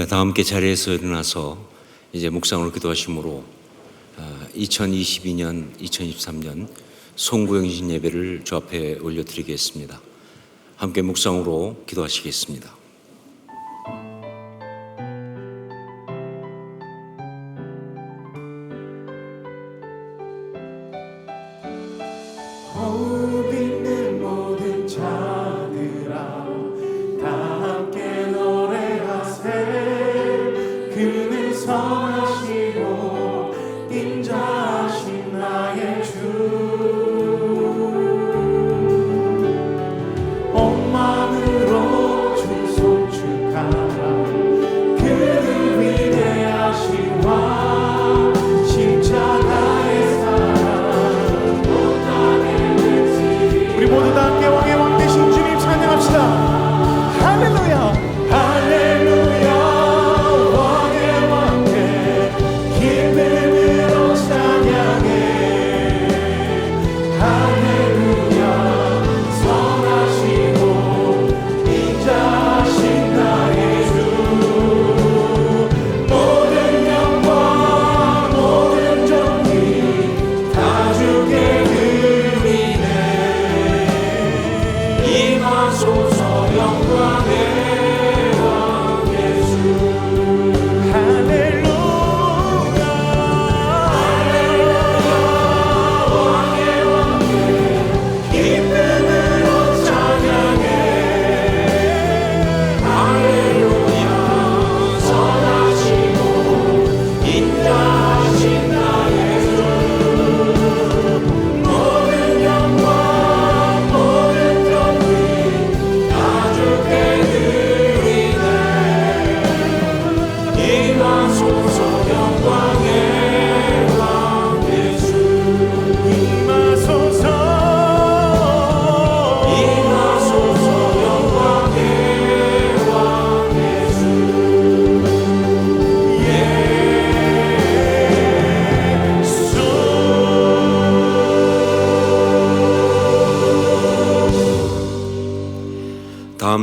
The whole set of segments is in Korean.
다 함께 자리에서 일어나서 이제 묵상으로 기도하심으로 2022년, 2023년 송구영신 예배를 주 앞에 올려드리겠습니다. 함께 묵상으로 기도하시겠습니다.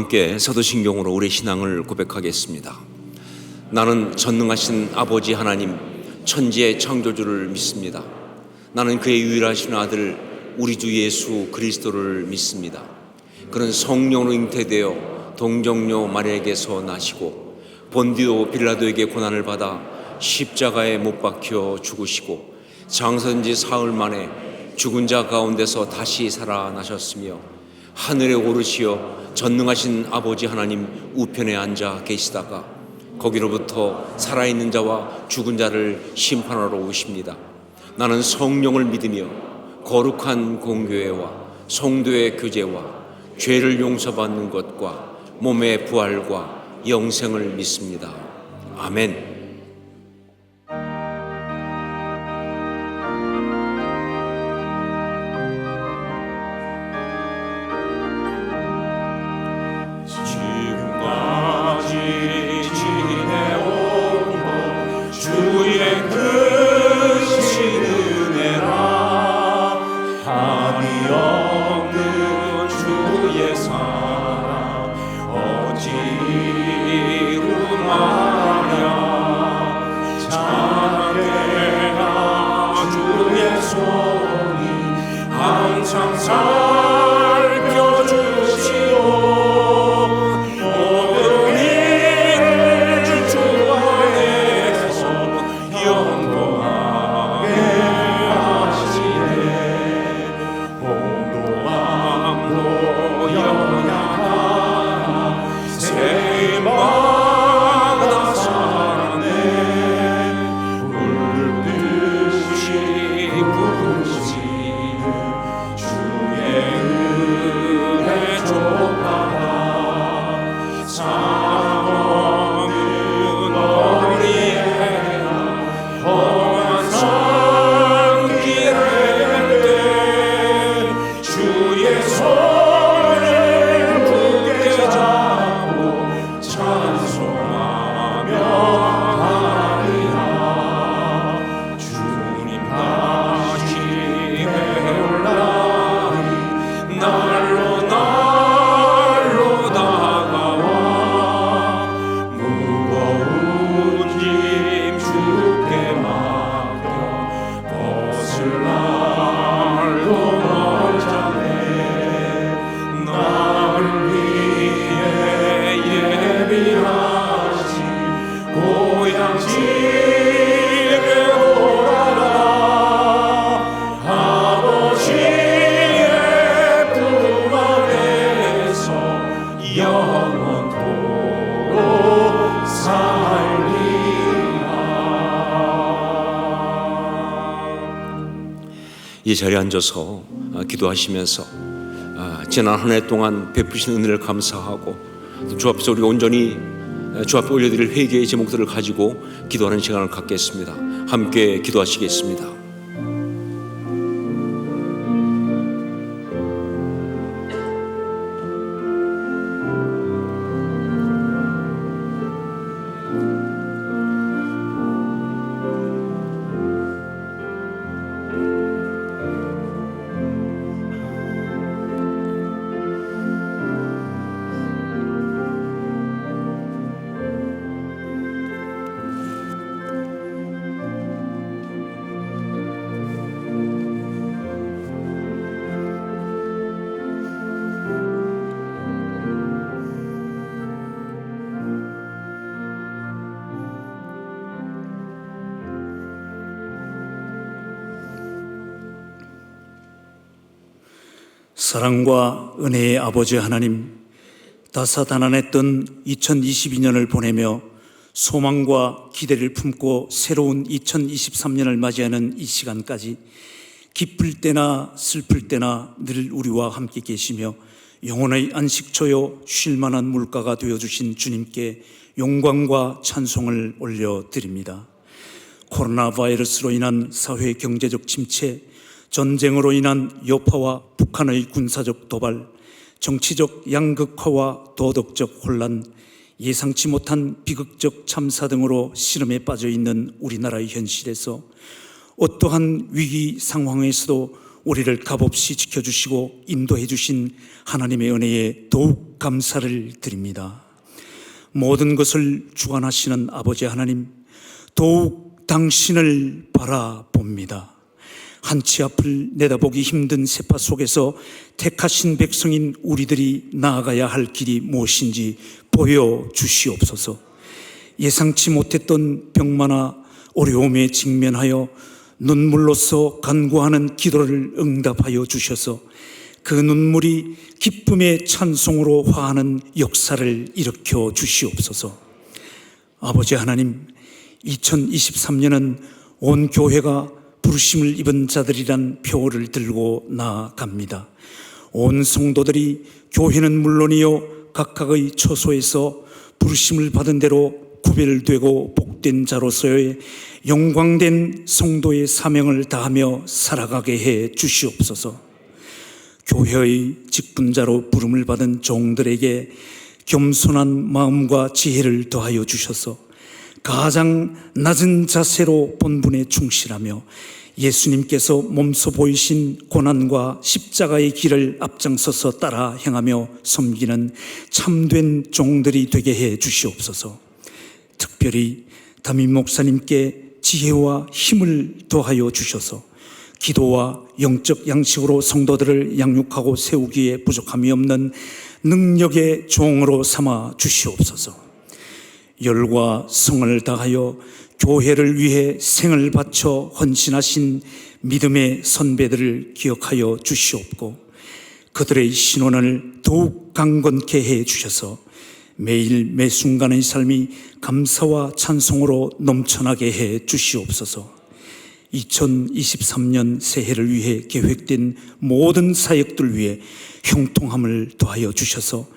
함께 사도신경으로 우리 신앙을 고백하겠습니다. 나는 전능하신 아버지 하나님 천지의 창조주를 믿습니다. 나는 그의 유일하신 아들 우리 주 예수 그리스도를 믿습니다. 그는 성령으로 잉태되어 동정녀 마리아에게서 나시고 본디오 빌라도에게 고난을 받아 십자가에 못 박혀 죽으시고 장사된 지 사흘 만에 죽은 자 가운데서 다시 살아나셨으며 하늘에 오르시어 전능하신 아버지 하나님 우편에 앉아 계시다가 거기로부터 살아있는 자와 죽은 자를 심판하러 오십니다. 나는 성령을 믿으며 거룩한 공교회와 성도의 교제와 죄를 용서받는 것과 몸의 부활과 영생을 믿습니다. 아멘. 어찌로 말하랴 이 자리에 앉아서 기도하시면서 지난 한 해 동안 베푸신 은혜를 감사하고 주 앞에서 우리가 온전히 주 앞에 올려드릴 회개의 제목들을 가지고 기도하는 시간을 갖겠습니다. 함께 기도하시겠습니다. 사랑과 은혜의 아버지 하나님, 다사다난했던 2022년을 보내며 소망과 기대를 품고 새로운 2023년을 맞이하는 이 시간까지 기쁠 때나 슬플 때나 늘 우리와 함께 계시며 영혼의 안식처요 쉴만한 물가가 되어주신 주님께 영광과 찬송을 올려드립니다. 코로나 바이러스로 인한 사회 경제적 침체, 전쟁으로 인한 여파와 북한의 군사적 도발, 정치적 양극화와 도덕적 혼란, 예상치 못한 비극적 참사 등으로 시름에 빠져 있는 우리나라의 현실에서 어떠한 위기 상황에서도 우리를 값없이 지켜주시고 인도해 주신 하나님의 은혜에 더욱 감사를 드립니다. 모든 것을 주관하시는 아버지 하나님, 더욱 당신을 바라봅니다. 한치 앞을 내다보기 힘든 세파 속에서 택하신 백성인 우리들이 나아가야 할 길이 무엇인지 보여주시옵소서. 예상치 못했던 병마나 어려움에 직면하여 눈물로써 간구하는 기도를 응답하여 주셔서 그 눈물이 기쁨의 찬송으로 화하는 역사를 일으켜 주시옵소서. 아버지 하나님, 2023년은 온 교회가 부르심을 입은 자들이란 표어를 들고 나아갑니다. 온 성도들이 교회는 물론이요 각각의 처소에서 부르심을 받은 대로 구별되고 복된 자로서의 영광된 성도의 사명을 다하며 살아가게 해 주시옵소서. 교회의 직분자로 부름을 받은 종들에게 겸손한 마음과 지혜를 더하여 주셔서 가장 낮은 자세로 본분에 충실하며 예수님께서 몸소 보이신 고난과 십자가의 길을 앞장서서 따라 행하며 섬기는 참된 종들이 되게 해 주시옵소서. 특별히 담임 목사님께 지혜와 힘을 더하여 주셔서 기도와 영적 양식으로 성도들을 양육하고 세우기에 부족함이 없는 능력의 종으로 삼아 주시옵소서. 열과 성을 다하여 교회를 위해 생을 바쳐 헌신하신 믿음의 선배들을 기억하여 주시옵고 그들의 신원을 더욱 강건케 해 주셔서 매일 매순간의 삶이 감사와 찬송으로 넘쳐나게 해 주시옵소서. 2023년 새해를 위해 계획된 모든 사역들 위해 형통함을 더하여 주셔서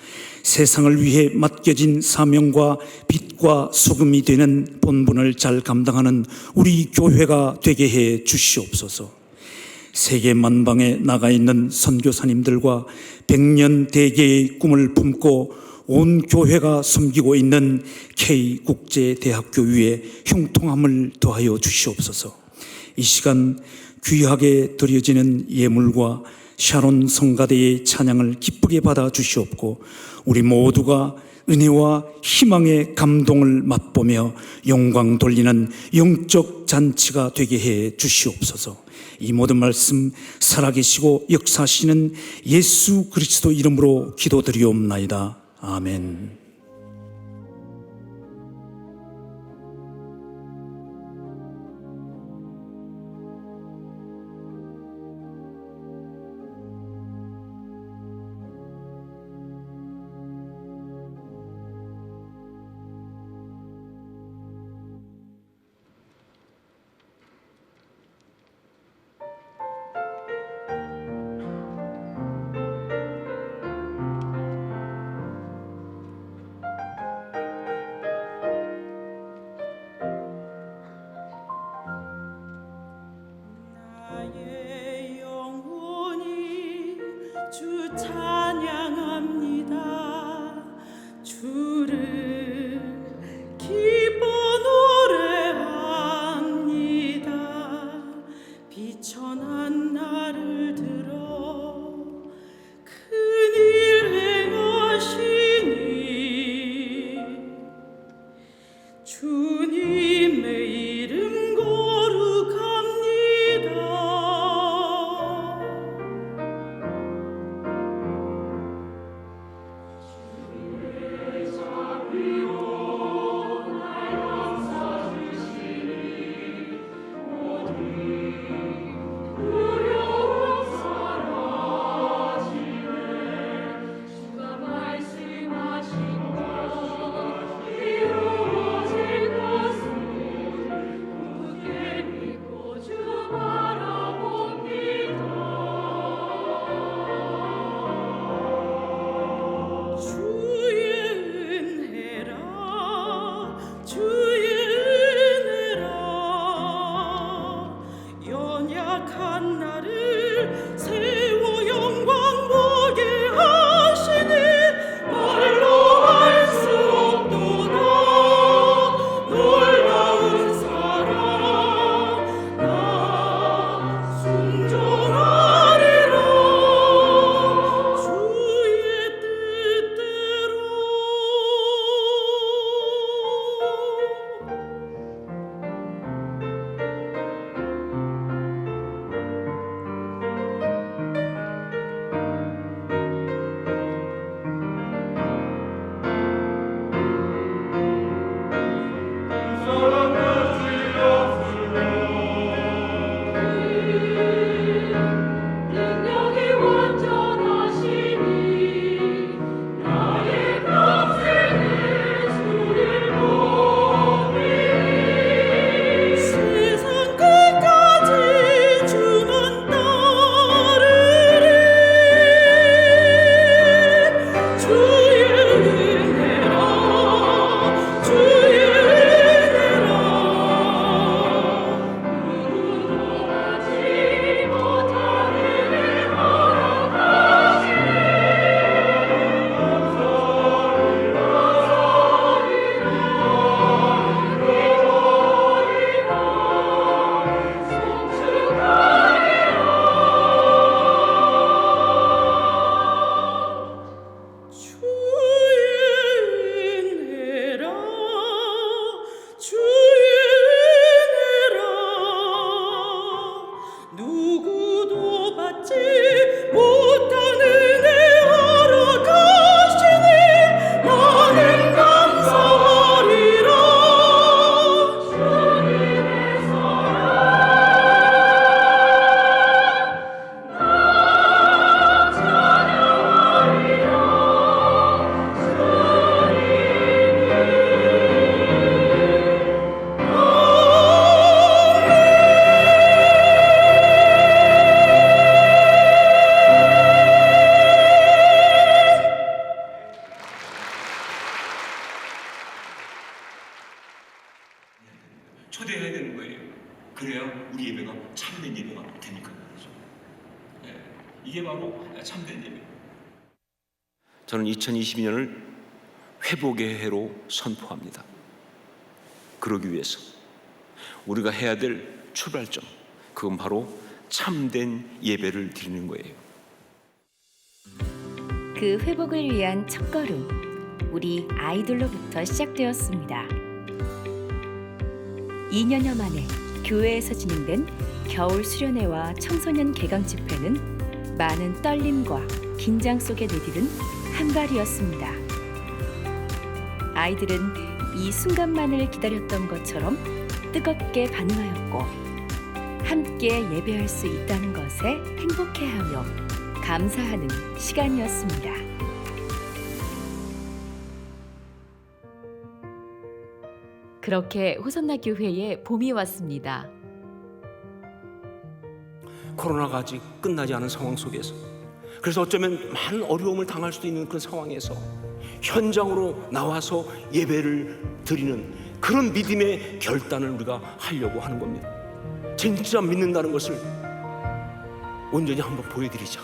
세상을 위해 맡겨진 사명과 빛과 소금이 되는 본분을 잘 감당하는 우리 교회가 되게 해 주시옵소서. 세계 만방에 나가 있는 선교사님들과 100년 대계의 꿈을 품고 온 교회가 섬기고 있는 K국제대학교 위에 형통함을 더하여 주시옵소서. 이 시간 귀하게 드려지는 예물과 샤론 성가대의 찬양을 기쁘게 받아 주시옵고 우리 모두가 은혜와 희망의 감동을 맛보며 영광 돌리는 영적 잔치가 되게 해 주시옵소서. 이 모든 말씀 살아계시고 역사하시는 예수 그리스도 이름으로 기도드리옵나이다. 아멘. 찬양합니다. 주를 기뻐 노래합니다. 비천한 나를 들어 큰일 행하시니 주님의 이름 거룩합니다. 연약한 나를 세워 영광 보게 하시니 말로 할 수 없도다. 놀라운 사랑 나 순종하리라. 주의 뜻대로. 능력이 완전하시니 나의 평생을 주를 보리. 세상 끝까지 주만 따르리. 주의 은혜라 주의 은혜라. 누구도 하지 못하는 일 허락하시니 주의 은혜라 주의 은혜라. 누구도 받지 못하는 은혜 허락하시니 나는 감사하리라. 주님의 사랑 나 찬양하리라. 초대해야 되는 거예요. 그래야 우리 예배가 참된 예배가 되니까 말이죠. 이게 바로 참된 예배. 저는 2022년을 회복의 해로 선포합니다. 그러기 위해서 우리가 해야 될 출발점, 그건 바로 참된 예배를 드리는 거예요. 그 회복을 위한 첫걸음, 우리 아이들로부터 시작되었습니다. 2년여 만에 교회에서 진행된 겨울 수련회와 청소년 개강 집회는 많은 떨림과 긴장 속에 내디딘 한 발이었습니다. 아이들은 이 순간만을 기다렸던 것처럼 뜨겁게 반응하였고, 함께 예배할 수 있다는 것에 행복해하며 감사하는 시간이었습니다. 그렇게 호선나 교회에 봄이 왔습니다. 코로나가 아직 끝나지 않은 상황 속에서, 그래서 어쩌면 많은 어려움을 당할 수도 있는 그런 상황에서 현장으로 나와서 예배를 드리는 그런 믿음의 결단을 우리가 하려고 하는 겁니다. 진짜 믿는다는 것을 온전히 한번 보여드리자.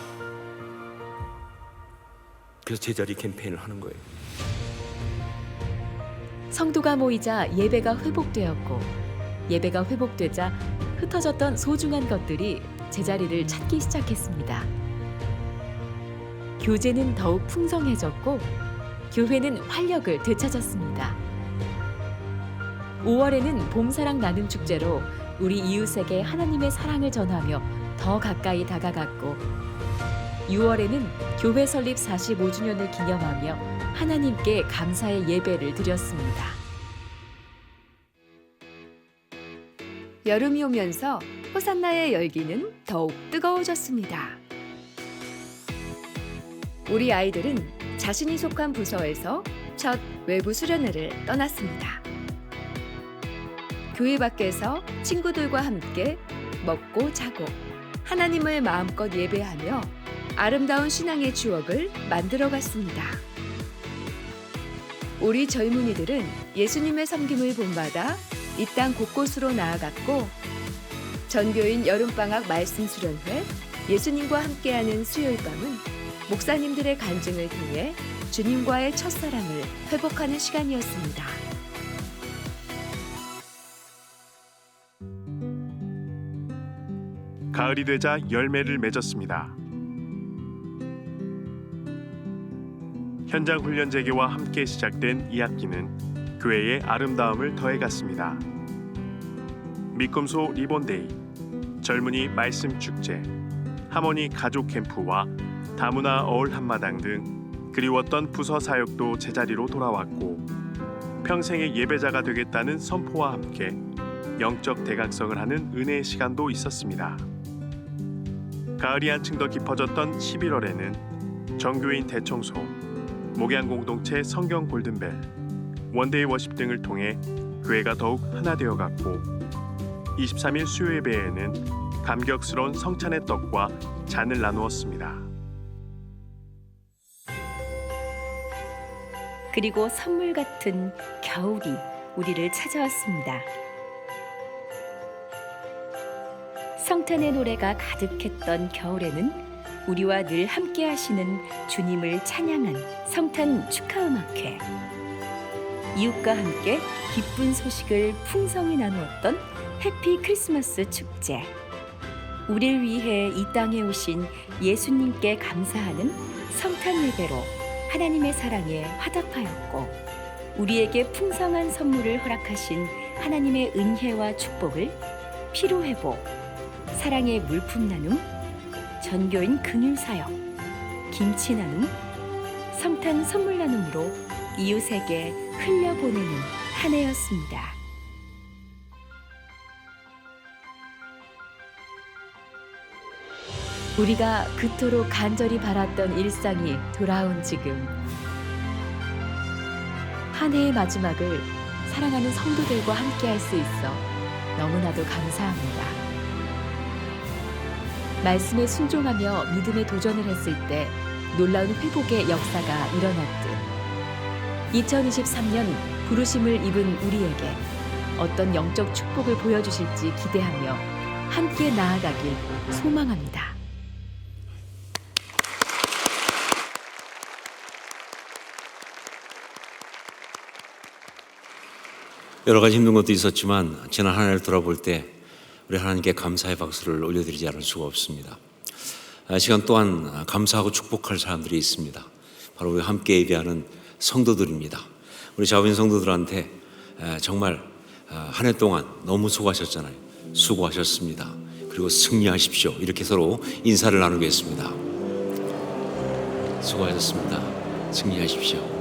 그래서 제자리 캠페인을 하는 거예요. 성도가 모이자 예배가 회복되었고 예배가 회복되자 흩어졌던 소중한 것들이 제자리를 찾기 시작했습니다. 교제는 더욱 풍성해졌고 교회는 활력을 되찾았습니다. 5월에는 봄사랑 나눔 축제로 우리 이웃에게 하나님의 사랑을 전하며 더 가까이 다가갔고 6월에는 교회 설립 45주년을 기념하며 하나님께 감사의 예배를 드렸습니다. 여름이 오면서 호산나의 열기는 더욱 뜨거워졌습니다. 우리 아이들은 자신이 속한 부서에서 첫 외부 수련회를 떠났습니다. 교회 밖에서 친구들과 함께 먹고 자고 하나님을 마음껏 예배하며 아름다운 신앙의 추억을 만들어갔습니다. 우리 젊은이들은 예수님의 섬김을 본받아 이 땅 곳곳으로 나아갔고 전교인 여름방학 말씀 수련회, 예수님과 함께하는 수요일 밤은 목사님들의 간증을 통해 주님과의 첫사랑을 회복하는 시간이었습니다. 가을이 되자 열매를 맺었습니다. 현장 훈련 재개와 함께 시작된 이 학기는 교회의 아름다움을 더해갔습니다. 미꿈소 리본데이, 젊은이 말씀 축제, 하모니 가족 캠프와 다문화 어울 한마당 등 그리웠던 부서 사역도 제자리로 돌아왔고 평생의 예배자가 되겠다는 선포와 함께 영적 대각성을 하는 은혜의 시간도 있었습니다. 가을이 한층 더 깊어졌던 11월에는 정교인 대청소, 목양 공동체 성경 골든벨, 원데이 워십 등을 통해 교회가 더욱 하나 되어갔고 23일 수요 예배에는 감격스러운 성찬의 떡과 잔을 나누었습니다. 그리고 선물 같은 겨울이 우리를 찾아왔습니다. 성탄의 노래가 가득했던 겨울에는 우리와 늘 함께 하시는 주님을 찬양한 성탄 축하음악회, 이웃과 함께 기쁜 소식을 풍성히 나누었던 해피 크리스마스 축제, 우리를 위해 이 땅에 오신 예수님께 감사하는 성탄 예배로 하나님의 사랑에 화답하였고 우리에게 풍성한 선물을 허락하신 하나님의 은혜와 축복을 피로회복, 사랑의 물품 나눔, 전교인 긍휼 사역, 김치 나눔, 성탄 선물 나눔으로 이웃에게 흘려보내는 한 해였습니다. 우리가 그토록 간절히 바랐던 일상이 돌아온 지금 한 해의 마지막을 사랑하는 성도들과 함께할 수 있어 너무나도 감사합니다. 말씀에 순종하며 믿음에 도전을 했을 때 놀라운 회복의 역사가 일어났듯 2023년 부르심을 입은 우리에게 어떤 영적 축복을 보여주실지 기대하며 함께 나아가길 소망합니다. 여러 가지 힘든 것도 있었지만 지난 한 해를 돌아볼 때 우리 하나님께 감사의 박수를 올려드리지 않을 수가 없습니다. 시간 또한 감사하고 축복할 사람들이 있습니다. 바로 우리 함께 예배하는 성도들입니다. 우리 자빈 성도들한테 정말 한 해 동안 너무 수고하셨잖아요. 수고하셨습니다. 그리고 승리하십시오. 이렇게 서로 인사를 나누겠습니다. 수고하셨습니다. 승리하십시오.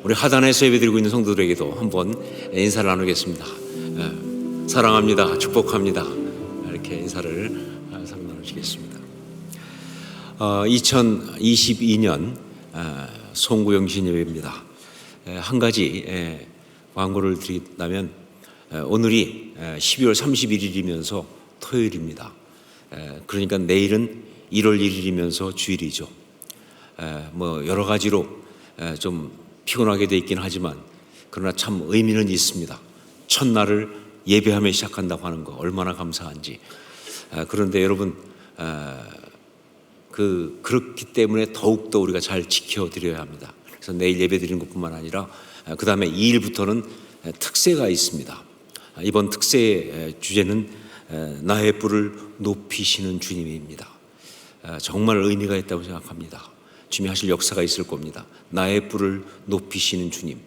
우리 하단에서 예배드리고 있는 성도들에게도 한번 인사를 나누겠습니다. 사랑합니다. 축복합니다. 이렇게 인사를 서로 나누시겠습니다. 2022년 송구영신 예배입니다. 한 가지 광고를 드린다면 오늘이 12월 31일이면서 토요일입니다. 그러니까 내일은 1월 1일이면서 주일이죠. 뭐 여러 가지로 좀 피곤하게 돼 있긴 하지만 그러나 참 의미는 있습니다. 첫날을 예배하며 시작한다고 하는 거 얼마나 감사한지. 그런데 여러분 그렇기 때문에 더욱더 우리가 잘 지켜드려야 합니다. 그래서 내일 예배 드리는 것뿐만 아니라 그 다음에 2일부터는 특세가 있습니다. 이번 특세의 주제는 나의 뿔을 높이시는 주님입니다. 정말 의미가 있다고 생각합니다. 주님이 하실 역사가 있을 겁니다. 나의 뿔을 높이시는 주님.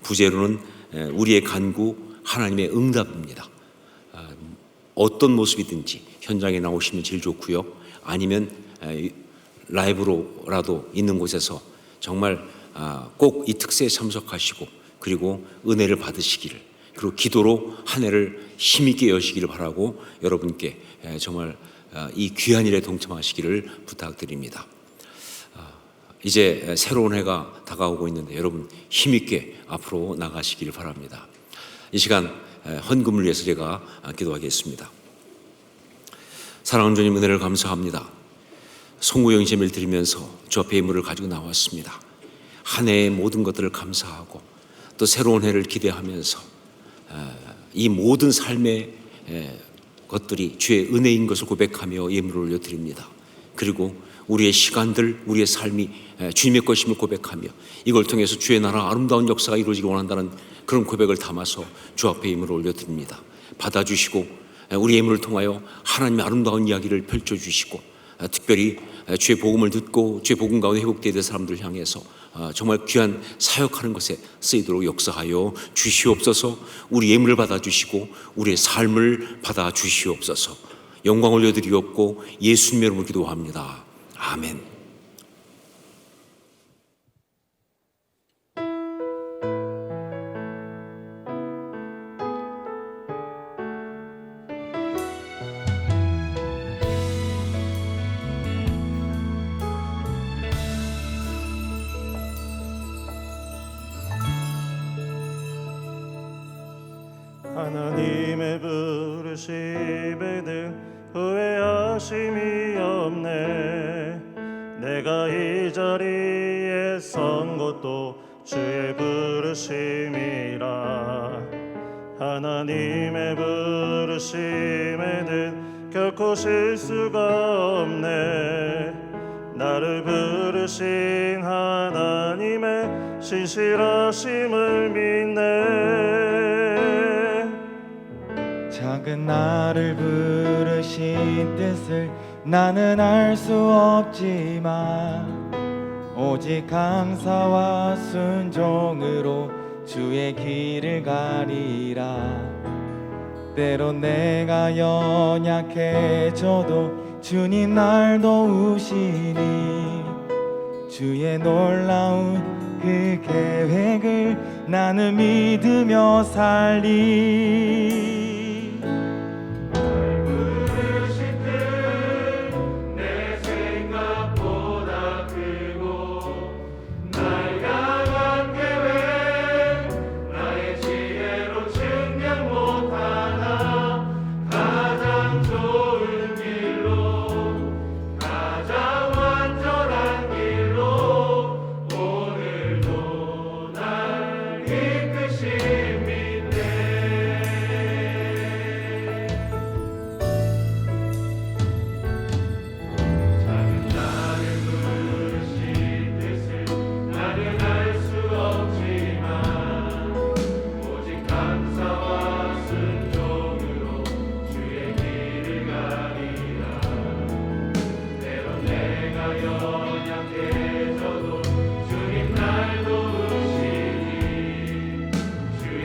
부제로는 우리의 간구, 하나님의 응답입니다. 어떤 모습이든지 현장에 나오시면 제일 좋고요. 아니면 라이브로라도 있는 곳에서 정말 꼭 이 특세에 참석하시고 그리고 은혜를 받으시기를, 그리고 기도로 한 해를 힘있게 여시기를 바라고 여러분께 정말 이 귀한 일에 동참하시기를 부탁드립니다. 이제 새로운 해가 다가오고 있는데 여러분 힘있게 앞으로 나가시기를 바랍니다. 이 시간 헌금을 위해서 제가 기도하겠습니다. 사랑하는 주님, 은혜를 감사합니다. 송구영 예배를 드리면서 주 앞에 예물을 가지고 나왔습니다. 한 해의 모든 것들을 감사하고 또 새로운 해를 기대하면서 이 모든 삶의 것들이 주의 은혜인 것을 고백하며 예물을 올려드립니다. 그리고 우리의 시간들, 우리의 삶이 주님의 것임을 고백하며 이걸 통해서 주의 나라 아름다운 역사가 이루어지기 원한다는 그런 고백을 담아서 주 앞에 예물을 올려드립니다. 받아주시고 우리 예물을 통하여 하나님의 아름다운 이야기를 펼쳐주시고 특별히 주의 복음을 듣고 주의 복음 가운데 회복되어야 될 사람들을 향해서 정말 귀한 사역하는 것에 쓰이도록 역사하여 주시옵소서. 우리 예물을 받아주시고 우리의 삶을 받아주시옵소서. 영광 올려드리옵고 예수님의 이름으로 기도합니다. 아멘. 하나님의 부르심에는 후회하심이 없네. 내가 이 자리에 선 것도 주의 부르심이라. 하나님의 부르심에는 결코 실수가 없네. 나를 부르신 하나님의 신실하심을 믿네. 작은 나를 부르신 뜻을 나는 알 수 없지만 오직 감사와 순종으로 주의 길을 가리라. 때론 내가 연약해져도 주님 날 도우시니 주의 놀라운 그 계획을 나는 믿으며 살리. 주의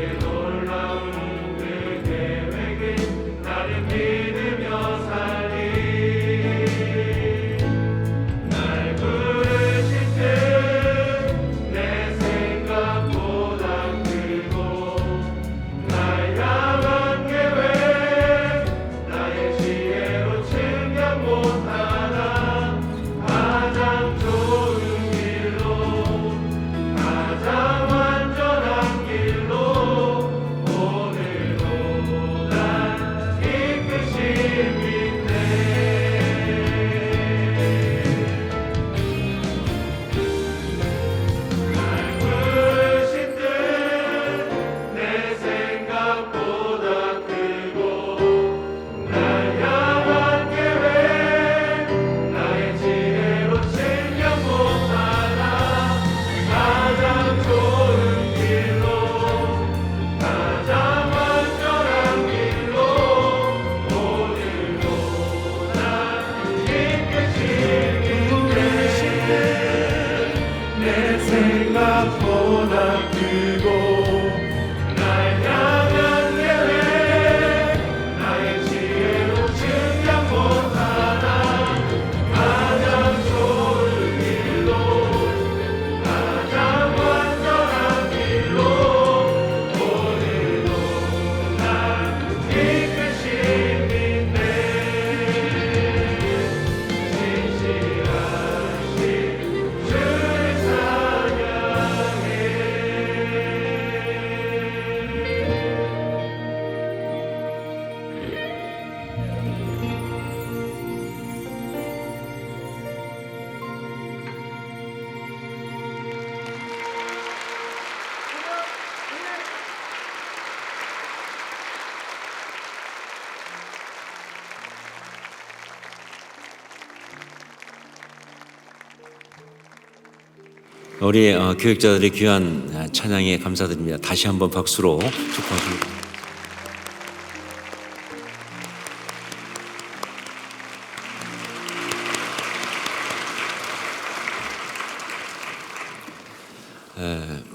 우리 교육자들의 귀한 찬양에 감사드립니다. 다시 한번 박수로 축하합니다.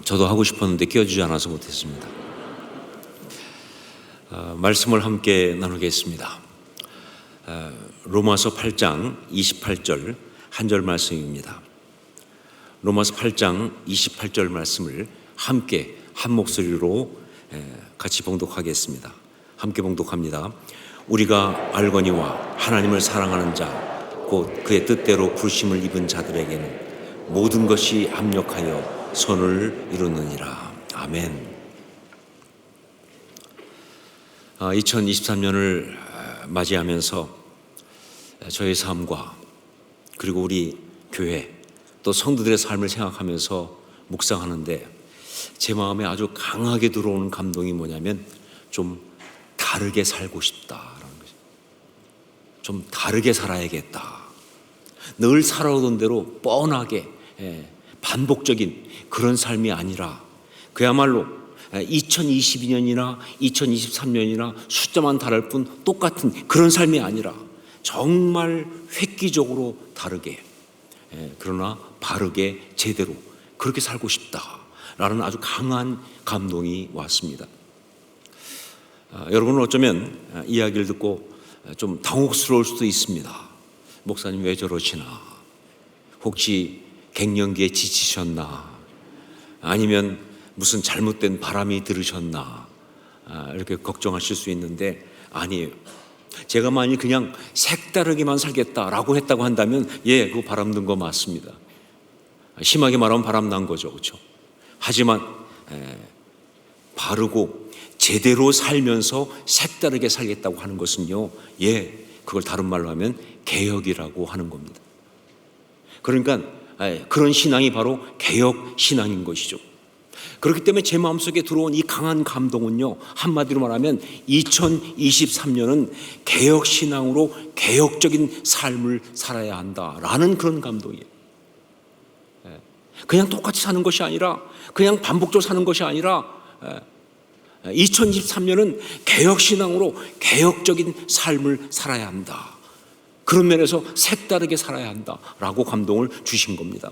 저도 하고 싶었는데 끼워주지 않아서 못했습니다. 말씀을 함께 나누겠습니다. 로마서 8장 28절 한 절 말씀입니다. 로마서 8장 28절 말씀을 함께 한 목소리로 같이 봉독하겠습니다. 함께 봉독합니다. 우리가 알거니와 하나님을 사랑하는 자 곧 그의 뜻대로 부르심을 입은 자들에게는 모든 것이 합력하여 선을 이루느니라. 아멘. 2023년을 맞이하면서 저의 삶과 그리고 우리 교회 또 성도들의 삶을 생각하면서 묵상하는데 제 마음에 아주 강하게 들어오는 감동이 뭐냐면 좀 다르게 살고 싶다라는 거죠. 좀 다르게 살아야겠다. 늘 살아오던 대로 뻔하게 반복적인 그런 삶이 아니라 그야말로 2022년이나 2023년이나 숫자만 다를 뿐 똑같은 그런 삶이 아니라 정말 획기적으로 다르게 그러나 바르게 제대로 그렇게 살고 싶다라는 아주 강한 감동이 왔습니다. 여러분은 어쩌면 이야기를 듣고 좀 당혹스러울 수도 있습니다. 목사님 왜 저러시나? 혹시 갱년기에 지치셨나? 아니면 무슨 잘못된 바람이 들으셨나? 이렇게 걱정하실 수 있는데 아니에요. 제가 만일 그냥 색다르게만 살겠다라고 했다고 한다면 그거 바람 든 거 맞습니다. 심하게 말하면 바람 난 거죠, 그렇죠? 하지만 바르고 제대로 살면서 색다르게 살겠다고 하는 것은요, 그걸 다른 말로 하면 개혁이라고 하는 겁니다. 그러니까 그런 신앙이 바로 개혁 신앙인 것이죠. 그렇기 때문에 제 마음속에 들어온 이 강한 감동은요, 한마디로 말하면 2023년은 개혁 신앙으로 개혁적인 삶을 살아야 한다라는 그런 감동이에요. 그냥 똑같이 사는 것이 아니라 그냥 반복적으로 사는 것이 아니라 2023년은 개혁 신앙으로 개혁적인 삶을 살아야 한다. 그런 면에서 색다르게 살아야 한다라고 감동을 주신 겁니다.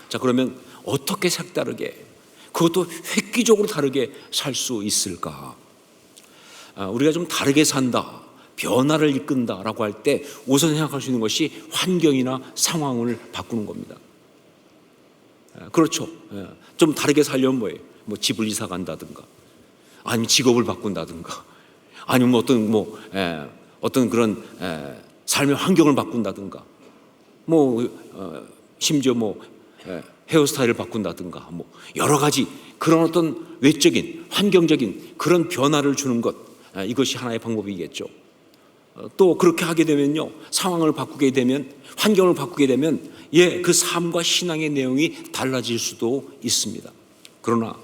자, 그러면 어떻게 색다르게 그것도 획기적으로 다르게 살 수 있을까? 우리가 좀 다르게 산다, 변화를 이끈다라고 할 때 우선 생각할 수 있는 것이 환경이나 상황을 바꾸는 겁니다. 그렇죠. 좀 다르게 살려면 뭐예요? 뭐 집을 이사 간다든가, 아니면 직업을 바꾼다든가, 아니면 어떤 그런 삶의 환경을 바꾼다든가, 심지어 헤어스타일을 바꾼다든가, 여러 가지 그런 어떤 외적인 환경적인 그런 변화를 주는 것, 이것이 하나의 방법이겠죠. 또 그렇게 하게 되면요, 상황을 바꾸게 되면, 환경을 바꾸게 되면 그 삶과 신앙의 내용이 달라질 수도 있습니다. 그러나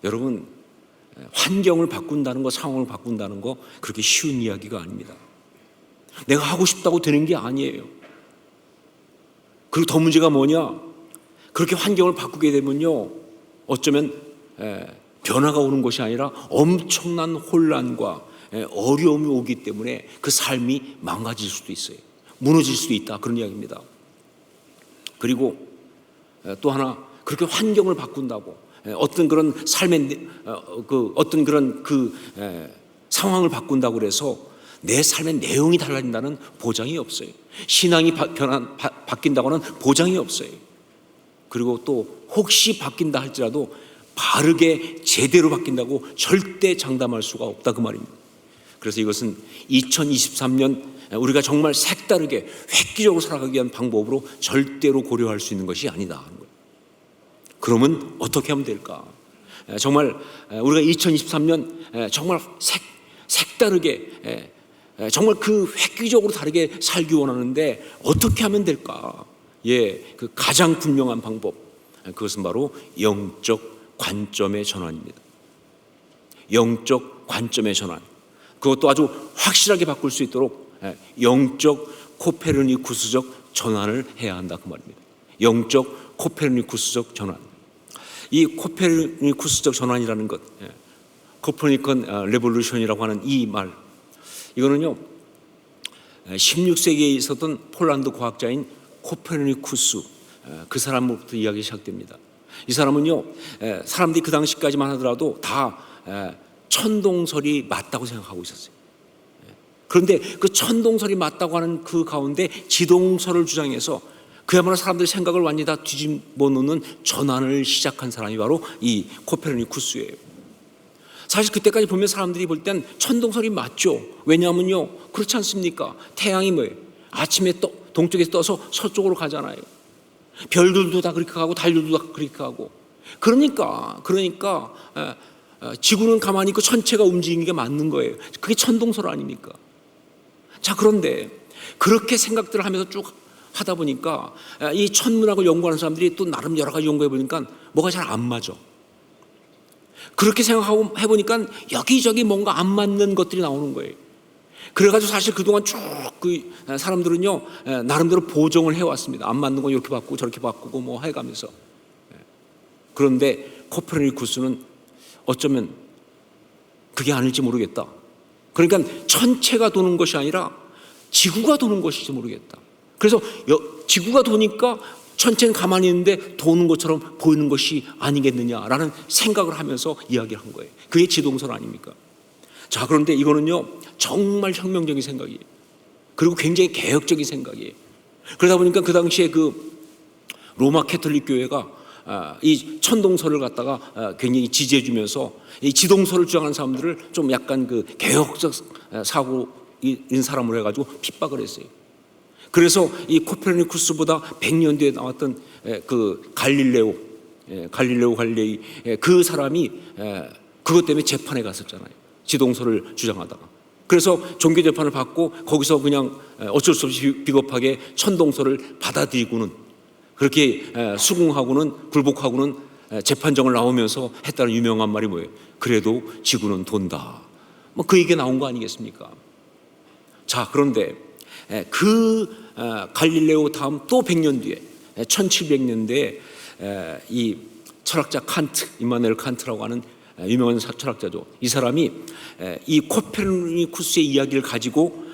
여러분, 환경을 바꾼다는 거, 상황을 바꾼다는 거 그렇게 쉬운 이야기가 아닙니다. 내가 하고 싶다고 되는 게 아니에요. 그리고 더 문제가 뭐냐? 그렇게 환경을 바꾸게 되면요, 어쩌면 변화가 오는 것이 아니라 엄청난 혼란과 어려움이 오기 때문에 그 삶이 망가질 수도 있어요. 무너질 수도 있다, 그런 이야기입니다. 그리고 또 하나, 그렇게 환경을 바꾼다고 어떤 그런 삶의 어떤 그런 상황을 바꾼다고 그래서 내 삶의 내용이 달라진다는 보장이 없어요. 신앙이 바뀐다고는 보장이 없어요. 그리고 또 혹시 바뀐다 할지라도 바르게 제대로 바뀐다고 절대 장담할 수가 없다, 그 말입니다. 그래서 이것은 2023년 우리가 정말 색다르게 획기적으로 살아가기 위한 방법으로 절대로 고려할 수 있는 것이 아니다 하는 거예요. 그러면 어떻게 하면 될까? 정말 우리가 2023년 정말 색다르게 정말 그 획기적으로 다르게 살기 원하는데 어떻게 하면 될까? 그 가장 분명한 방법, 그것은 바로 영적 관점의 전환입니다. 영적 관점의 전환, 그것도 아주 확실하게 바꿀 수 있도록 영적 코페르니쿠스적 전환을 해야 한다, 그 말입니다. 영적 코페르니쿠스적 전환. 이 코페르니쿠스적 전환이라는 것, 코퍼니컨 레볼루션이라고 하는 이 말, 이거는요 16세기에 있었던 폴란드 과학자인 코페르니쿠스, 그 사람으로부터 이야기 시작됩니다. 이 사람은요 사람들이 그 당시까지만 하더라도 다 천동설이 맞다고 생각하고 있었어요. 그런데 그 천동설이 맞다고 하는 그 가운데 지동설을 주장해서 그야말로 사람들의 생각을 완전히 다 뒤집어 놓는 전환을 시작한 사람이 바로 이 코페르니쿠스예요. 사실 그때까지 보면 사람들이 볼 땐 천동설이 맞죠. 왜냐하면요 그렇지 않습니까? 태양이 뭐예요? 아침에 동쪽에서 떠서 서쪽으로 가잖아요. 별들도 다 그렇게 가고 달들도 다 그렇게 가고. 그러니까 지구는 가만히 있고 천체가 움직이는 게 맞는 거예요. 그게 천동설 아닙니까? 자, 그런데 그렇게 생각들을 하면서 쭉 하다 보니까 이 천문학을 연구하는 사람들이 또 나름 여러 가지 연구해 보니까 뭐가 잘 안 맞아. 그렇게 생각하고 해보니까 여기저기 뭔가 안 맞는 것들이 나오는 거예요. 그래가지고 사실 그동안 쭉 그 사람들은요 나름대로 보정을 해왔습니다. 안 맞는 건 이렇게 바꾸고 저렇게 바꾸고 뭐 해가면서. 그런데 코페르니쿠스는 어쩌면 그게 아닐지 모르겠다. 그러니까 천체가 도는 것이 아니라 지구가 도는 것일지 모르겠다. 그래서 지구가 도니까 천체는 가만히 있는데 도는 것처럼 보이는 것이 아니겠느냐라는 생각을 하면서 이야기를 한 거예요. 그게 지동설 아닙니까? 자, 그런데 이거는요 정말 혁명적인 생각이에요. 그리고 굉장히 개혁적인 생각이에요. 그러다 보니까 그 당시에 그 로마 캐톨릭 교회가 이 천동설을 갖다가 굉장히 지지해 주면서 이 지동설을 주장하는 사람들을 좀 약간 그 개혁적 사고인 사람으로 해가지고 핍박을 했어요. 그래서 이 코페르니쿠스보다 100년 뒤에 나왔던 그 갈릴레오 갈릴레이, 그 사람이 그것 때문에 재판에 갔었잖아요. 지동설을 주장하다가. 그래서 종교 재판을 받고 거기서 그냥 어쩔 수 없이 비겁하게 천동설을 받아들이고는 그렇게 수긍하고는 굴복하고는 재판정을 나오면서 했다는 유명한 말이 뭐예요? 그래도 지구는 돈다. 뭐 그 얘기 나온 거 아니겠습니까? 자, 그런데 그 갈릴레오 다음 또 100년 뒤에 1700년대에 이 철학자 칸트, 임마누엘 칸트라고 하는 유명한 철학자죠. 이 사람이 이 코페르니쿠스의 이야기를 가지고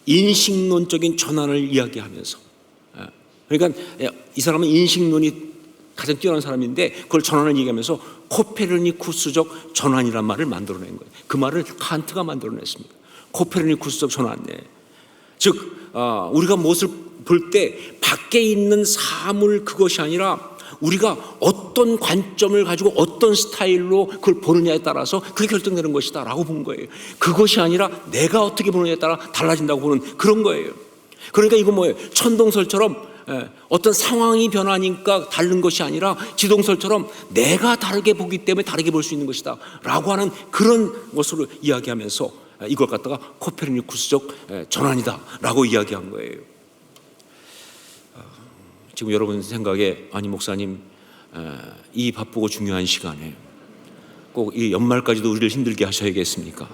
인식론적인 전환을 이야기하면서, 그러니까 이 사람은 인식론이 가장 뛰어난 사람인데 그걸 전환을 얘기하면서 코페르니쿠스적 전환이란 말을 만들어낸 거예요. 그 말을 칸트가 만들어냈습니다. 코페르니쿠스적 전환. 즉 우리가 무엇을 볼 때 밖에 있는 사물 그것이 아니라 우리가 어떤 관점을 가지고 어떤 스타일로 그걸 보느냐에 따라서 그게 결정되는 것이다 라고 본 거예요. 그것이 아니라 내가 어떻게 보느냐에 따라 달라진다고 보는 그런 거예요. 그러니까 이거 뭐예요? 천동설처럼 어떤 상황이 변하니까 다른 것이 아니라 지동설처럼 내가 다르게 보기 때문에 다르게 볼 수 있는 것이다 라고 하는 그런 것으로 이야기하면서 이걸 갖다가 코페르니쿠스적 전환이다 라고 이야기한 거예요. 지금 여러분 생각에 아니 목사님 이 바쁘고 중요한 시간에 꼭 이 연말까지도 우리를 힘들게 하셔야겠습니까?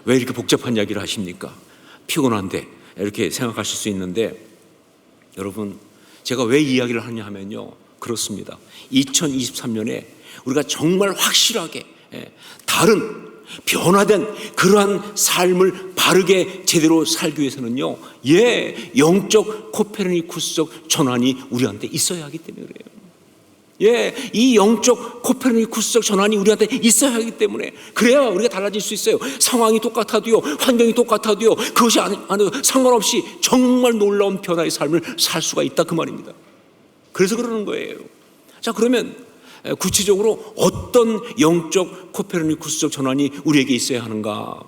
왜 이렇게 복잡한 이야기를 하십니까? 피곤한데 이렇게 생각하실 수 있는데 여러분 제가 왜 이 이야기를 하냐 하면요 그렇습니다. 2023년에 우리가 정말 확실하게 다른 변화된 그러한 삶을 바르게 제대로 살기 위해서는요 영적 코페르니쿠스적 전환이 우리한테 있어야 하기 때문에 그래요. 이 영적 코페르니쿠스적 전환이 우리한테 있어야 하기 때문에 그래야 우리가 달라질 수 있어요. 상황이 똑같아도요, 환경이 똑같아도요, 그것이 아니어도 상관없이 정말 놀라운 변화의 삶을 살 수가 있다 그 말입니다. 그래서 그러는 거예요. 자, 그러면 구체적으로 어떤 영적 코페르니쿠스적 전환이 우리에게 있어야 하는가?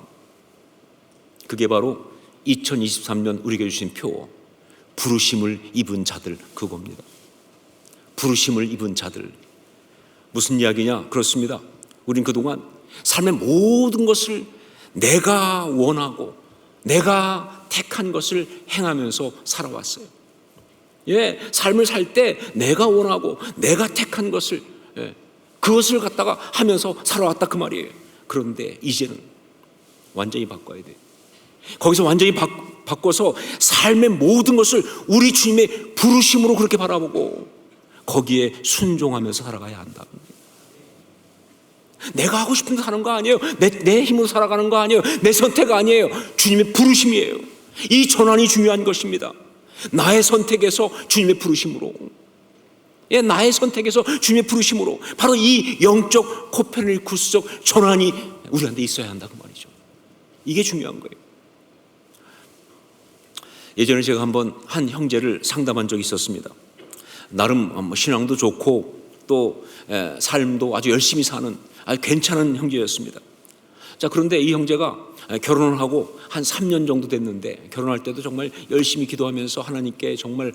그게 바로 2023년 우리에게 주신 표, 부르심을 입은 자들 그겁니다. 부르심을 입은 자들. 무슨 이야기냐? 그렇습니다. 우린 그동안 삶의 모든 것을 내가 원하고 내가 택한 것을 행하면서 살아왔어요. 삶을 살 때 내가 원하고 내가 택한 것을 그것을 갖다가 하면서 살아왔다 그 말이에요. 그런데 이제는 완전히 바꿔야 돼. 거기서 완전히 바꿔서 삶의 모든 것을 우리 주님의 부르심으로 그렇게 바라보고 거기에 순종하면서 살아가야 한다. 내가 하고 싶은 대로 사는 거 아니에요. 내 힘으로 살아가는 거 아니에요. 내 선택 아니에요. 주님의 부르심이에요. 이 전환이 중요한 것입니다. 나의 선택에서 주님의 부르심으로, 나의 선택에서 주님의 부르심으로 바로 이 영적 코페르니쿠스적 전환이 우리한테 있어야 한다 그 말이죠. 이게 중요한 거예요. 예전에 제가 한번 한 형제를 상담한 적이 있었습니다. 나름 신앙도 좋고 또 삶도 아주 열심히 사는 아주 괜찮은 형제였습니다. 자, 그런데 이 형제가 결혼을 하고 한 3년 정도 됐는데, 결혼할 때도 정말 열심히 기도하면서 하나님께 정말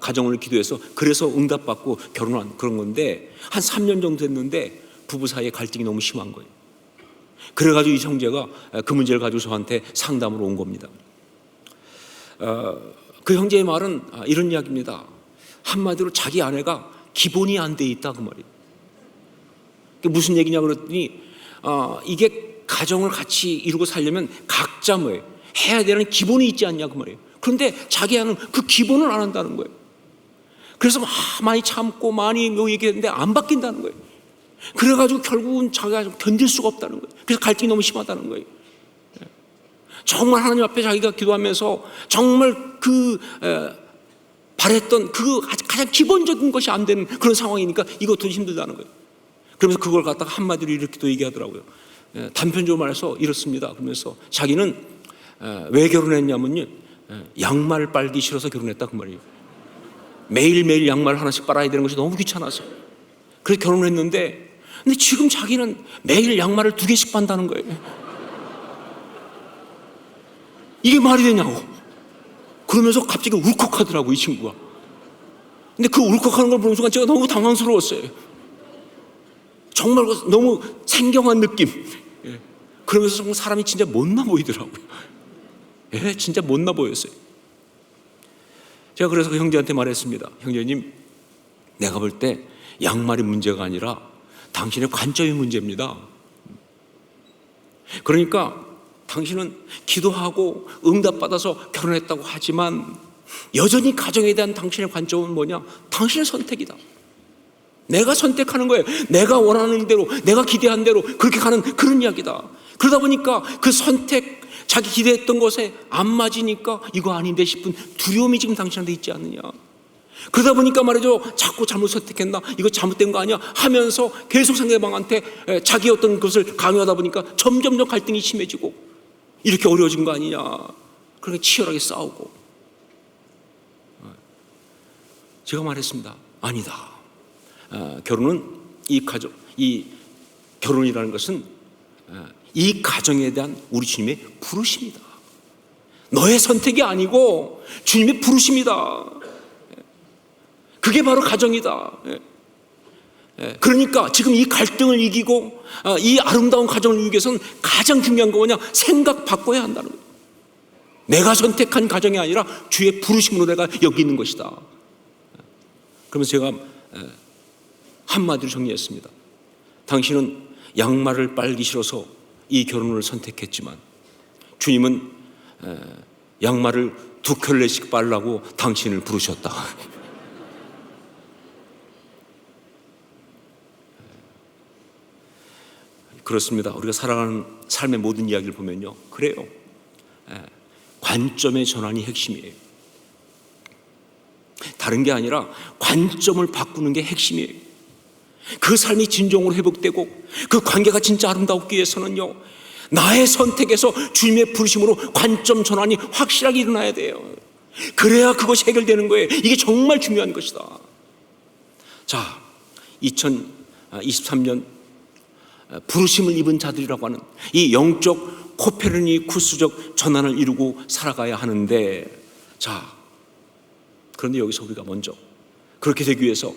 가정을 기도해서 그래서 응답받고 결혼한 그런 건데, 한 3년 정도 됐는데 부부 사이에 갈등이 너무 심한 거예요. 그래가지고 이 형제가 그 문제를 가지고 저한테 상담으로 온 겁니다. 그 형제의 말은 이런 이야기입니다. 한마디로 자기 아내가 기본이 안 돼 있다 그 말이에요. 그게 무슨 얘기냐 그랬더니 이게 가정을 같이 이루고 살려면 각자 뭐예요? 해야 되는 기본이 있지 않냐 그 말이에요. 그런데 자기 아내는 그 기본을 안 한다는 거예요. 그래서 많이 참고 많이 얘기했는데 안 바뀐다는 거예요. 그래가지고 결국은 자기가 좀 견딜 수가 없다는 거예요. 그래서 갈등이 너무 심하다는 거예요. 정말 하나님 앞에 자기가 기도하면서 정말 바랬던 그 가장 기본적인 것이 안 되는 그런 상황이니까 이것도 힘들다는 거예요. 그러면서 그걸 갖다가 한마디로 이렇게 또 얘기하더라고요. 단편적으로 말해서 이렇습니다. 그러면서 자기는 왜 결혼했냐면요, 양말 빨기 싫어서 결혼했다 그 말이에요. 매일매일 양말 하나씩 빨아야 되는 것이 너무 귀찮아서 그래서 결혼을 했는데, 근데 지금 자기는 매일 양말을 2개씩 판다는 거예요. 이게 말이 되냐고. 그러면서 갑자기 울컥하더라고 이 친구가. 근데 그 울컥하는 걸 보는 순간 제가 너무 당황스러웠어요. 정말 너무 생경한 느낌. 그러면서 정말 사람이 진짜 못나 보이더라고요. 진짜 못나 보였어요. 제가 그래서 그 형제한테 말했습니다. 형제님, 내가 볼 때 양말이 문제가 아니라 당신의 관점이 문제입니다. 그러니까 당신은 기도하고 응답받아서 결혼했다고 하지만 여전히 가정에 대한 당신의 관점은 뭐냐? 당신의 선택이다. 내가 선택하는 거예요. 내가 원하는 대로, 내가 기대한 대로 그렇게 가는 그런 이야기다. 그러다 보니까 그 선택, 자기 기대했던 것에 안 맞으니까 이거 아닌데 싶은 두려움이 지금 당신한테 있지 않느냐. 그러다 보니까 말이죠, 자꾸 잘못 선택했나, 이거 잘못된 거 아니야 하면서 계속 상대방한테 자기 어떤 것을 강요하다 보니까 점점 갈등이 심해지고 이렇게 어려워진 거 아니냐. 그러니까 치열하게 싸우고. 제가 말했습니다. 아니다. 결혼은 이 결혼이라는 것은 이 가정에 대한 우리 주님의 부르심이다. 너의 선택이 아니고 주님의 부르심이다. 그게 바로 가정이다. 그러니까 지금 이 갈등을 이기고 이 아름다운 가정을 이루기 위해서는 가장 중요한 거 뭐냐? 생각 바꿔야 한다는 거예요. 내가 선택한 가정이 아니라 주의 부르심으로 내가 여기 있는 것이다. 그러면서 제가 한마디로 정리했습니다. 당신은 양말을 빨기 싫어서 이 결혼을 선택했지만 주님은 양말을 2켤레씩 빨라고 당신을 부르셨다. 그렇습니다. 우리가 살아가는 삶의 모든 이야기를 보면요, 그래요. 관점의 전환이 핵심이에요. 다른 게 아니라 관점을 바꾸는 게 핵심이에요. 그 삶이 진정으로 회복되고 그 관계가 진짜 아름다웠기 위해서는요, 나의 선택에서 주님의 부르심으로 관점 전환이 확실하게 일어나야 돼요. 그래야 그것이 해결되는 거예요. 이게 정말 중요한 것이다. 자, 2023년 부르심을 입은 자들이라고 하는 이 영적 코페르니쿠스적 전환을 이루고 살아가야 하는데, 자, 그런데 여기서 우리가 먼저 그렇게 되기 위해서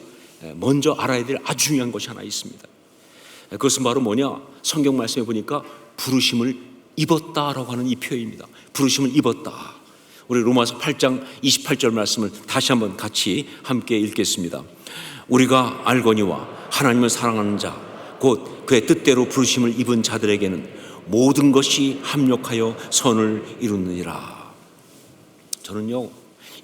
먼저 알아야 될 아주 중요한 것이 하나 있습니다. 그것은 바로 뭐냐? 성경 말씀에 보니까 부르심을 입었다라고 하는 이 표현입니다. 부르심을 입었다. 우리 로마서 8장 28절 말씀을 다시 한번 같이 함께 읽겠습니다. 우리가 알거니와 하나님을 사랑하는 자 곧 그의 뜻대로 부르심을 입은 자들에게는 모든 것이 합력하여 선을 이루느니라. 저는요,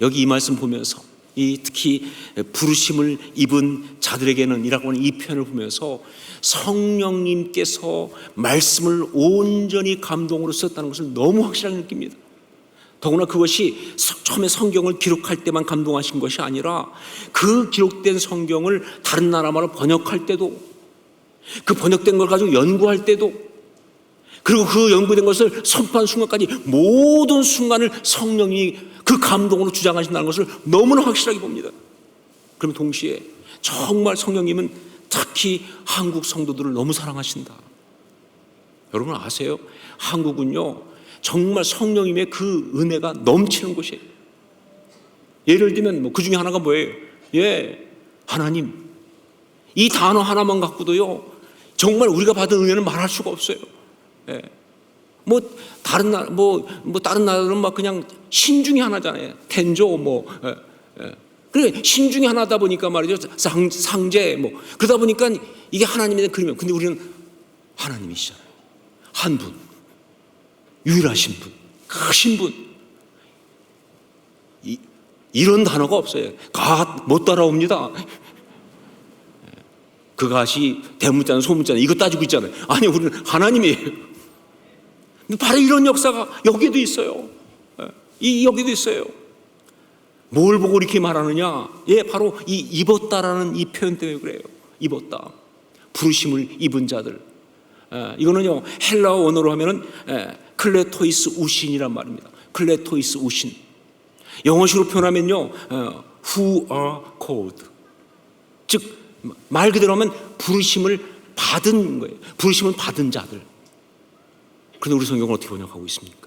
여기 이 말씀 보면서 이 특히 부르심을 입은 자들에게는 이라고 하는 이 표현을 보면서 성령님께서 말씀을 온전히 감동으로 썼다는 것을 너무 확실하게 느낍니다. 더구나 그것이 처음에 성경을 기록할 때만 감동하신 것이 아니라 그 기록된 성경을 다른 나라말로 번역할 때도, 그 번역된 걸 가지고 연구할 때도, 그리고 그 연구된 것을 선포한 순간까지 모든 순간을 성령이 그 감동으로 주장하신다는 것을 너무나 확실하게 봅니다. 그러면 동시에 정말 성령님은 특히 한국 성도들을 너무 사랑하신다. 여러분 아세요? 한국은요 정말 성령님의 그 은혜가 넘치는 곳이에요. 예를 들면 그 중에 하나가 뭐예요? 하나님. 이 단어 하나만 갖고도요 정말 우리가 받은 은혜는 말할 수가 없어요. 다른 나라는 막 그냥 신 중에 하나잖아요. 텐조 그래 신 중에 하나다 보니까 말이죠. 상제 그러다 보니까 이게 하나님의 그림이에요. 근데 우리는 하나님이시잖아요. 한 분, 유일하신 분, 크신 분. 이런 단어가 없어요. 갓 못 따라옵니다. 그 갓이 대문자는 소문자는 이거 따지고 있잖아요. 아니 우리는 하나님이에요. 근데 바로 이런 역사가 여기도 있어요. 여기도 있어요. 뭘 보고 이렇게 말하느냐? 바로 이 입었다라는 이 표현 때문에 그래요. 입었다. 부르심을 입은 자들. 이거는요 헬라어 원어로 하면은 클레토이스 우신이란 말입니다. 클레토이스 우신. 영어식으로 표현하면요 who are called. 즉 말 그대로 하면 부르심을 받은 거예요. 부르심을 받은 자들. 그런데 우리 성경은 어떻게 번역하고 있습니까?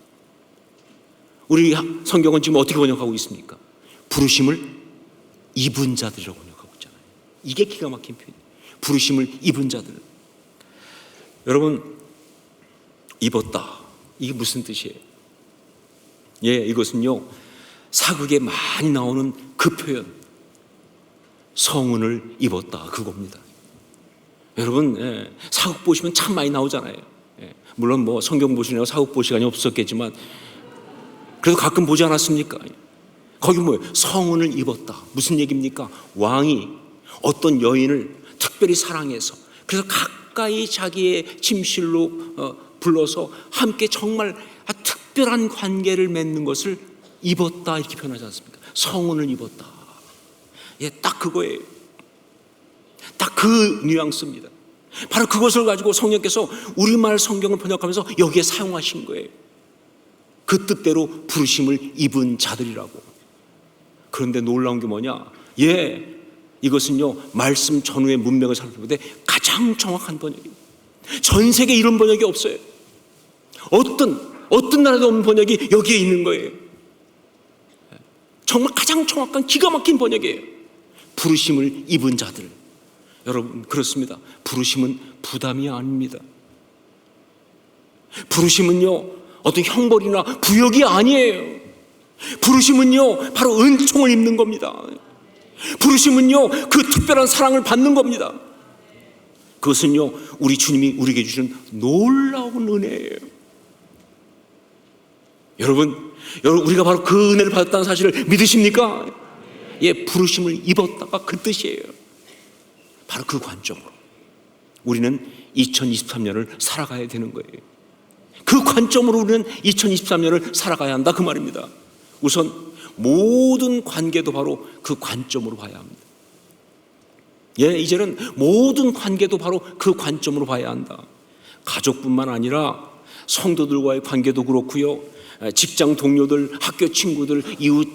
우리 성경은 지금 어떻게 번역하고 있습니까? 부르심을 입은 자들이라고 번역하고 있잖아요. 이게 기가 막힌 표현이에요. 부르심을 입은 자들. 여러분 입었다. 이게 무슨 뜻이에요? 이것은요 사극에 많이 나오는 그 표현 성은을 입었다 그겁니다. 여러분 사극 보시면 참 많이 나오잖아요. 물론 성경 보시느라고 사극 볼 시간이 없었겠지만 그래도 가끔 보지 않았습니까? 거기 뭐예요? 성은을 입었다. 무슨 얘기입니까? 왕이 어떤 여인을 특별히 사랑해서 그래서 가까이 자기의 침실로 불러서 함께 정말 특별한 관계를 맺는 것을 입었다 이렇게 표현하지 않습니까? 성은을 입었다. 딱 그거예요. 딱 그 뉘앙스입니다. 바로 그것을 가지고 성령께서 우리말 성경을 번역하면서 여기에 사용하신 거예요. 그 뜻대로 부르심을 입은 자들이라고. 그런데 놀라운 게 뭐냐? 이것은요 말씀 전후의 문맥을 살펴볼 때 가장 정확한 번역이에요. 전 세계에 이런 번역이 없어요. 어떤 나라도 없는 번역이 여기에 있는 거예요. 정말 가장 정확한 기가 막힌 번역이에요. 부르심을 입은 자들. 여러분 그렇습니다. 부르심은 부담이 아닙니다. 부르심은요 어떤 형벌이나 부역이 아니에요. 부르심은요 바로 은총을 입는 겁니다. 부르심은요 그 특별한 사랑을 받는 겁니다. 그것은요 우리 주님이 우리에게 주시는 놀라운 은혜예요. 여러분 우리가 바로 그 은혜를 받았다는 사실을 믿으십니까? 부르심을 입었다가 그 뜻이에요. 바로 그 관점으로 우리는 2023년을 살아가야 되는 거예요. 그 관점으로 우리는 2023년을 살아가야 한다 그 말입니다. 우선 모든 관계도 바로 그 관점으로 봐야 합니다. 이제는 모든 관계도 바로 그 관점으로 봐야 한다. 가족뿐만 아니라 성도들과의 관계도 그렇고요. 직장 동료들, 학교 친구들, 이웃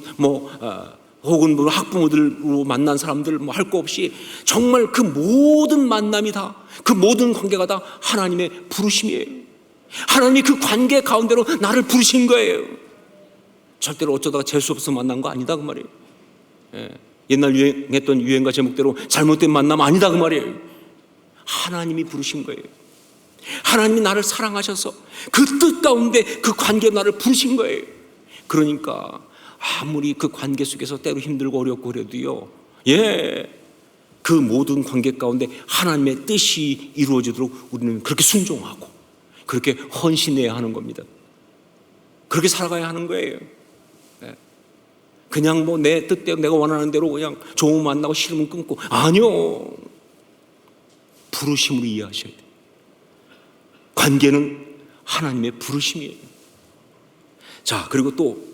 혹은 학부모들로 만난 사람들 할 거 없이 정말 그 모든 만남이 다 그 모든 관계가 다 하나님의 부르심이에요. 하나님이 그 관계 가운데로 나를 부르신 거예요. 절대로 어쩌다가 재수 없어서 만난 거 아니다 그 말이에요. 옛날 유행했던 유행가 제목대로 잘못된 만남 아니다 그 말이에요. 하나님이 부르신 거예요. 하나님이 나를 사랑하셔서 그 뜻 가운데 그 관계로 나를 부르신 거예요. 그러니까 아무리 그 관계 속에서 때로 힘들고 어렵고 그래도요 그 모든 관계 가운데 하나님의 뜻이 이루어지도록 우리는 그렇게 순종하고 그렇게 헌신해야 하는 겁니다. 그렇게 살아가야 하는 거예요. 그냥 뭐 내 뜻대로 내가 원하는 대로 그냥 좋으면 만나고 싫으면 끊고, 아니요. 부르심으로 이해하셔야 돼요. 관계는 하나님의 부르심이에요. 자, 그리고 또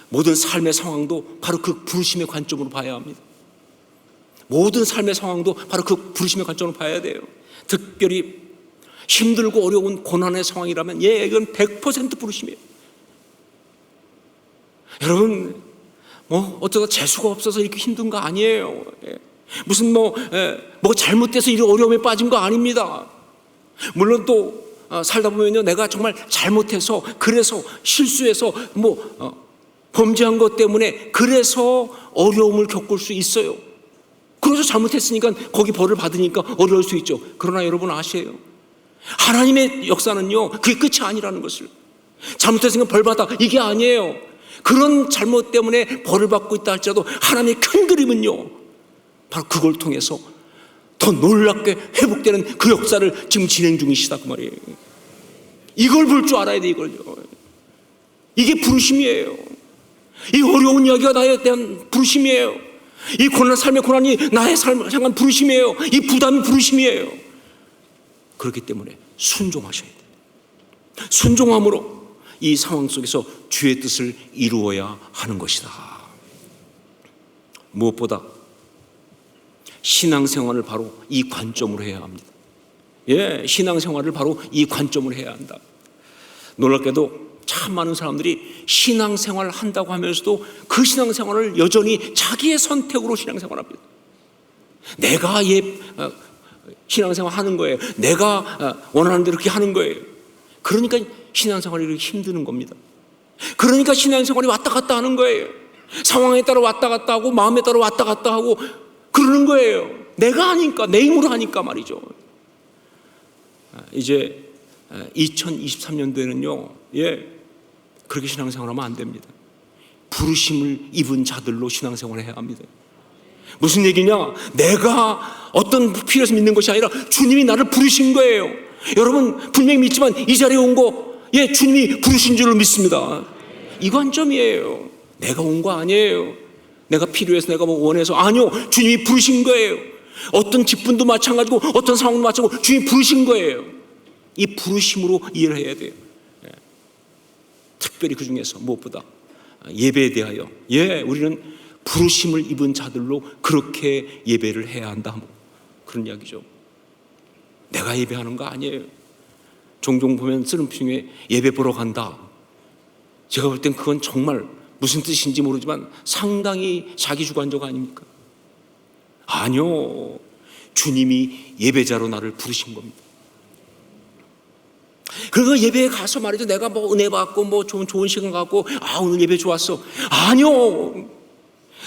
모든 삶의 상황도 바로 그 부르심의 관점으로 봐야 합니다. 모든 삶의 상황도 바로 그 부르심의 관점으로 봐야 돼요. 특별히 힘들고 어려운 고난의 상황이라면 이건 100% 부르심이에요. 여러분, 뭐 어쩌다 재수가 없어서 이렇게 힘든 거 아니에요. 무슨 뭐 잘못돼서 이런 어려움에 빠진 거 아닙니다. 물론 또 살다 보면요, 내가 정말 잘못해서, 그래서 실수해서 범죄한 것 때문에 그래서 어려움을 겪을 수 있어요. 그래서 잘못했으니까 거기 벌을 받으니까 어려울 수 있죠. 그러나 여러분 아세요? 하나님의 역사는요, 그게 끝이 아니라는 것을. 잘못했으니까 벌 받아, 이게 아니에요. 그런 잘못 때문에 벌을 받고 있다 할지라도 하나님의 큰 그림은요, 바로 그걸 통해서 더 놀랍게 회복되는 그 역사를 지금 진행 중이시다 그 말이에요. 이걸 볼 줄 알아야 돼. 이걸요. 이게 부르심이에요. 이 어려운 이야기가 나에 대한 부르심이에요. 이 삶의 고난이 나의 삶을 향한 부르심이에요. 이 부담이 부르심이에요. 그렇기 때문에 순종하셔야 돼요. 순종함으로 이 상황 속에서 주의 뜻을 이루어야 하는 것이다. 무엇보다 신앙생활을 바로 이 관점으로 해야 합니다. 신앙생활을 바로 이 관점으로 해야 한다. 놀랍게도 참 많은 사람들이 신앙생활을 한다고 하면서도 그 신앙생활을 여전히 자기의 선택으로 신앙생활합니다. 내가 신앙생활 하는 거예요. 내가 원하는 대로 그렇게 하는 거예요. 그러니까 신앙생활이 이렇게 힘드는 겁니다. 그러니까 신앙생활이 왔다 갔다 하는 거예요. 상황에 따라 왔다 갔다 하고 마음에 따라 왔다 갔다 하고 그러는 거예요. 내가 하니까, 내 힘으로 하니까 말이죠. 이제 2023년도에는요, 그렇게 신앙생활하면 안 됩니다. 부르심을 입은 자들로 신앙생활을 해야 합니다. 무슨 얘기냐? 내가 어떤 필요해서 믿는 것이 아니라 주님이 나를 부르신 거예요. 여러분 분명히 믿지만 이 자리에 온 거, 주님이 부르신 줄로 믿습니다. 이 관점이에요. 내가 온 거 아니에요. 내가 필요해서, 내가 원해서, 아니요. 주님이 부르신 거예요. 어떤 직분도 마찬가지고 어떤 상황도 마찬가지고 주님이 부르신 거예요. 이 부르심으로 이해를 해야 돼요. 특별히 그 중에서 무엇보다 예배에 대하여 우리는 부르심을 입은 자들로 그렇게 예배를 해야 한다, 그런 이야기죠. 내가 예배하는 거 아니에요. 종종 보면 쓰는 중에 예배 보러 간다. 제가 볼 땐 그건 정말 무슨 뜻인지 모르지만 상당히 자기주관적 아닙니까? 아니요. 주님이 예배자로 나를 부르신 겁니다. 그러니까 예배에 가서 말이죠, 내가 은혜 받고 좋은 시간 갖고 오늘 예배 좋았어. 아니요.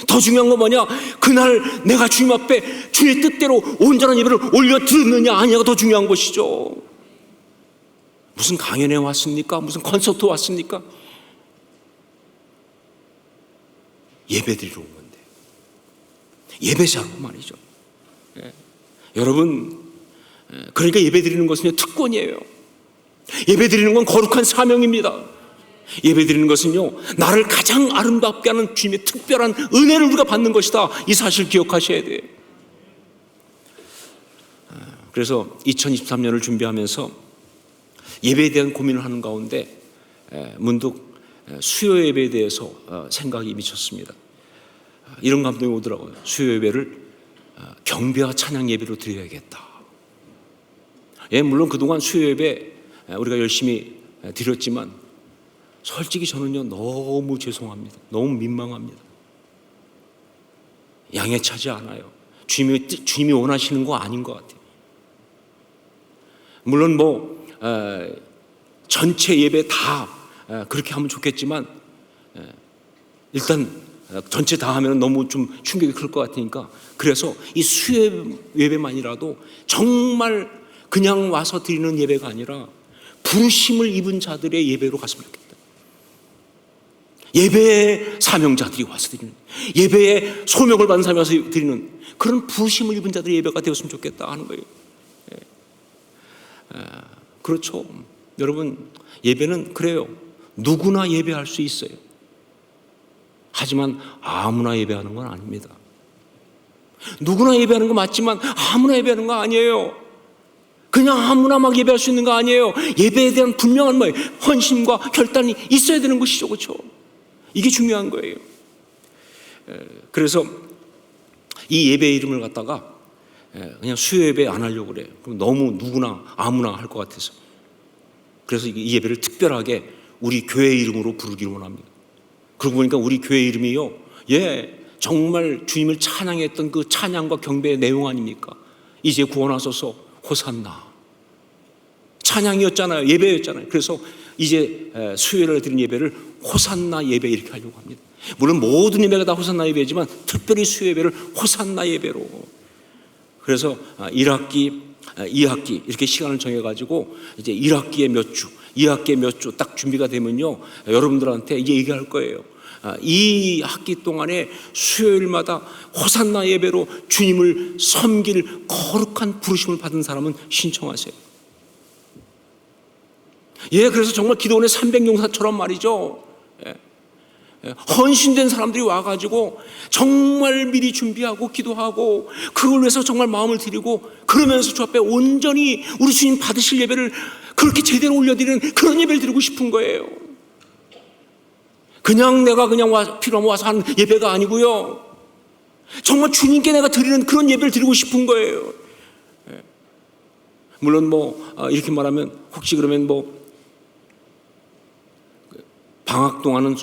더 중요한 건 뭐냐? 그날 내가 주님 앞에 주의 뜻대로 온전한 예배를 올려드렸느냐 아니냐가 더 중요한 것이죠. 무슨 강연에 왔습니까? 무슨 콘서트 왔습니까? 예배 드리러 온 건데, 예배자로 말이죠. 여러분, 그러니까 예배 드리는 것은 특권이에요. 예배 드리는 건 거룩한 사명입니다. 예배 드리는 것은요, 나를 가장 아름답게 하는 주님의 특별한 은혜를 우리가 받는 것이다. 이 사실 기억하셔야 돼요. 그래서 2023년을 준비하면서 예배에 대한 고민을 하는 가운데 문득 수요 예배에 대해서 생각이 미쳤습니다. 이런 감동이 오더라고요. 수요 예배를 경배와 찬양 예배로 드려야겠다. 물론 그동안 수요 예배 우리가 열심히 드렸지만 솔직히 저는요, 너무 죄송합니다. 너무 민망합니다. 양에 차지 않아요. 주님이 원하시는 거 아닌 것 같아요. 물론 전체 예배 다 그렇게 하면 좋겠지만 일단 전체 다 하면 너무 좀 충격이 클 것 같으니까, 그래서 이 수요 예배만이라도 정말 그냥 와서 드리는 예배가 아니라 부르심을 입은 자들의 예배로 갔으면 좋겠다. 예배의 사명자들이 와서 드리는, 예배의 소명을 받은 사람이 와서 드리는 그런 부르심을 입은 자들의 예배가 되었으면 좋겠다 하는 거예요. 그렇죠. 여러분, 예배는 그래요. 누구나 예배할 수 있어요. 하지만 아무나 예배하는 건 아닙니다. 누구나 예배하는 거 맞지만 아무나 예배하는 거 아니에요. 그냥 아무나 막 예배할 수 있는 거 아니에요. 예배에 대한 분명한 헌신과 결단이 있어야 되는 것이죠. 그렇죠? 이게 중요한 거예요. 그래서 이 예배 이름을 갖다가 그냥 수요 예배 안 하려고 그래요. 그럼 너무 누구나 아무나 할 것 같아서. 그래서 이 예배를 특별하게 우리 교회 이름으로 부르기를 원합니다. 그러고 보니까 우리 교회 이름이요, 정말 주님을 찬양했던 그 찬양과 경배의 내용 아닙니까? 이제 구원하소서 호산나. 찬양이었잖아요. 예배였잖아요. 그래서 이제 수요일에 드린 예배를 호산나 예배 이렇게 하려고 합니다. 물론 모든 예배가 다 호산나 예배지만 특별히 수요 예배를 호산나 예배로. 그래서 1학기, 2학기 이렇게 시간을 정해가지고 이제 1학기에 몇 주, 2학기에 몇 주 딱 준비가 되면요, 여러분들한테 이제 얘기할 거예요. 이 학기 동안에 수요일마다 호산나 예배로 주님을 섬길 거룩한 부르심을 받은 사람은 신청하세요. 그래서 정말 기도원의 300용사처럼 말이죠. 헌신된 사람들이 와가지고 정말 미리 준비하고 기도하고 그걸 위해서 정말 마음을 드리고 그러면서 주 앞에 온전히 우리 주님 받으실 예배를 그렇게 제대로 올려드리는 그런 예배를 드리고 싶은 거예요. 그냥 내가 필요하면 와서 하는 예배가 아니고요, 정말 주님께 내가 드리는 그런 예배를 드리고 싶은 거예요. 물론 이렇게 말하면 혹시 그러면 방학 동안은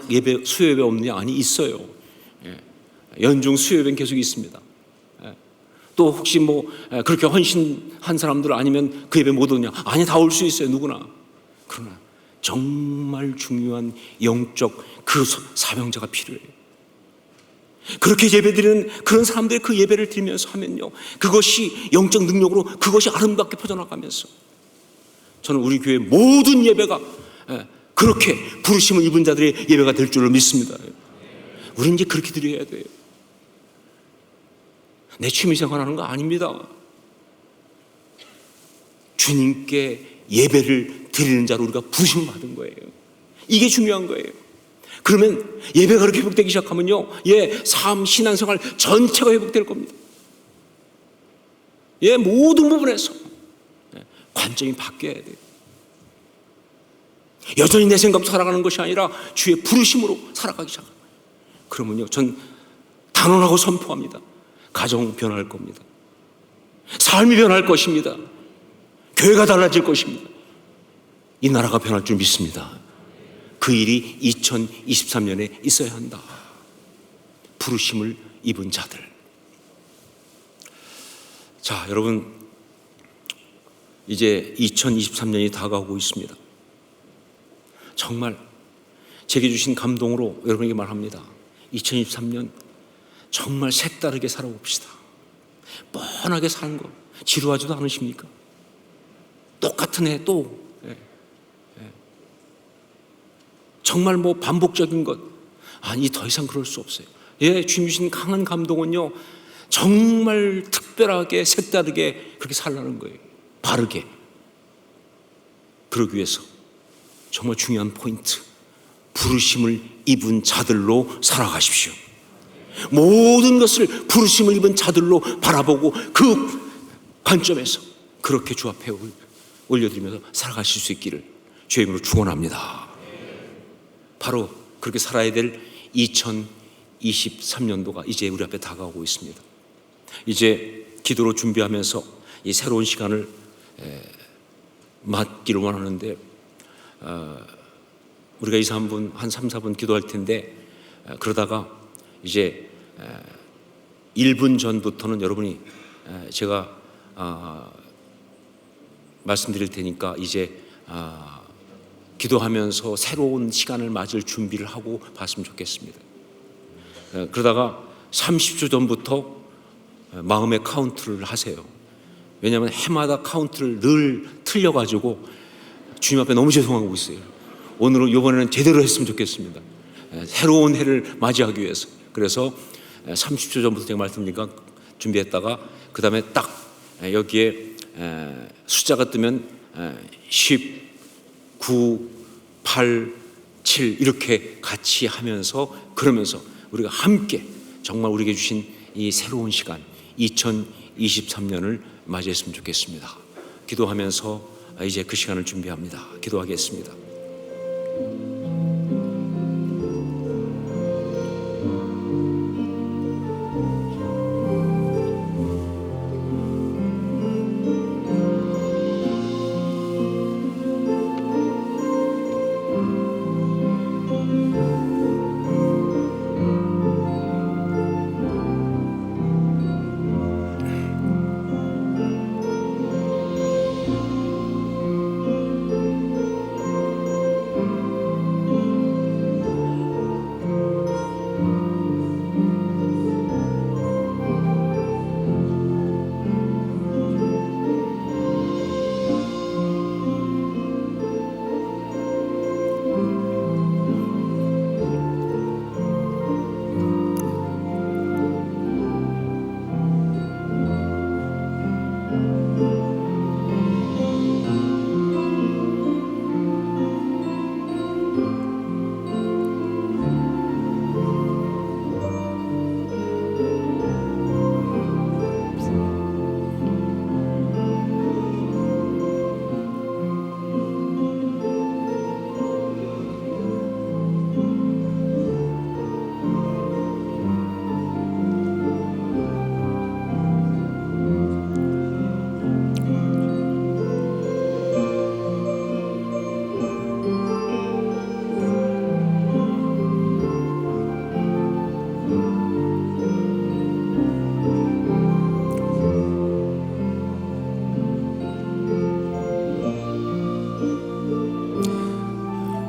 수요 예배 없느냐? 아니, 있어요. 연중 수요 예배는 계속 있습니다. 또 혹시 그렇게 헌신한 사람들 아니면 그 예배 못 오냐? 아니, 다 올 수 있어요, 누구나. 그러나 정말 중요한 영적 그 사명자가 필요해요. 그렇게 예배드리는 그런 사람들의 그 예배를 드리면서 하면요, 그것이 영적 능력으로 그것이 아름답게 퍼져나가면서 저는 우리 교회 모든 예배가 그렇게 부르심을 입은 자들의 예배가 될 줄을 믿습니다. 우리는 이제 그렇게 드려야 돼요. 내 취미생활 하는 거 아닙니다. 주님께 예배를 드리는 자로 우리가 부르심을 받은 거예요. 이게 중요한 거예요. 그러면 예배가 그렇게 회복되기 시작하면요, 삶, 신앙생활 전체가 회복될 겁니다. 모든 부분에서 관점이 바뀌어야 돼요. 여전히 내 생각으로 살아가는 것이 아니라 주의 부르심으로 살아가기 시작합니다. 그러면요, 전 단언하고 선포합니다. 가정 변할 겁니다. 삶이 변할 것입니다. 교회가 달라질 것입니다. 이 나라가 변할 줄 믿습니다. 그 일이 2023년에 있어야 한다. 부르심을 입은 자들. 자, 여러분, 이제 2023년이 다가오고 있습니다. 정말 제게 주신 감동으로 여러분에게 말합니다. 2023년 정말 색다르게 살아봅시다. 뻔하게 사는 거 지루하지도 않으십니까? 똑같은 해 또 정말 반복적인 것, 아니 더 이상 그럴 수 없어요. 주님 주신 강한 감동은요, 정말 특별하게 색다르게 그렇게 살라는 거예요. 바르게. 그러기 위해서 정말 중요한 포인트, 부르심을 입은 자들로 살아가십시오. 모든 것을 부르심을 입은 자들로 바라보고 그 관점에서 그렇게 주 앞에 올려드리면서 살아가실 수 있기를 주의 이름으로 축원합니다. 바로 그렇게 살아야 될 2023년도가 이제 우리 앞에 다가오고 있습니다. 이제 기도로 준비하면서 이 새로운 시간을 맞기를 원하는데, 우리가 2, 3분, 한 3, 4분 기도할 텐데, 그러다가 이제 1분 전부터는 여러분이 제가 말씀드릴 테니까 이제 기도하면서 새로운 시간을 맞을 준비를 하고 봤으면 좋겠습니다. 그러다가 30초 전부터 마음의 카운트를 하세요. 왜냐하면 해마다 카운트를 늘 틀려가지고 주님 앞에 너무 죄송하고 있어요. 오늘은 이번에는 제대로 했으면 좋겠습니다. 새로운 해를 맞이하기 위해서. 그래서 30초 전부터 제가 말씀드리니까 준비했다가 그 다음에 딱 여기에 숫자가 뜨면 10, 9, 8, 7 이렇게 같이 하면서, 그러면서 우리가 함께 정말 우리에게 주신 이 새로운 시간 2023년을 맞이했으면 좋겠습니다. 기도하면서 이제 그 시간을 준비합니다. 기도하겠습니다.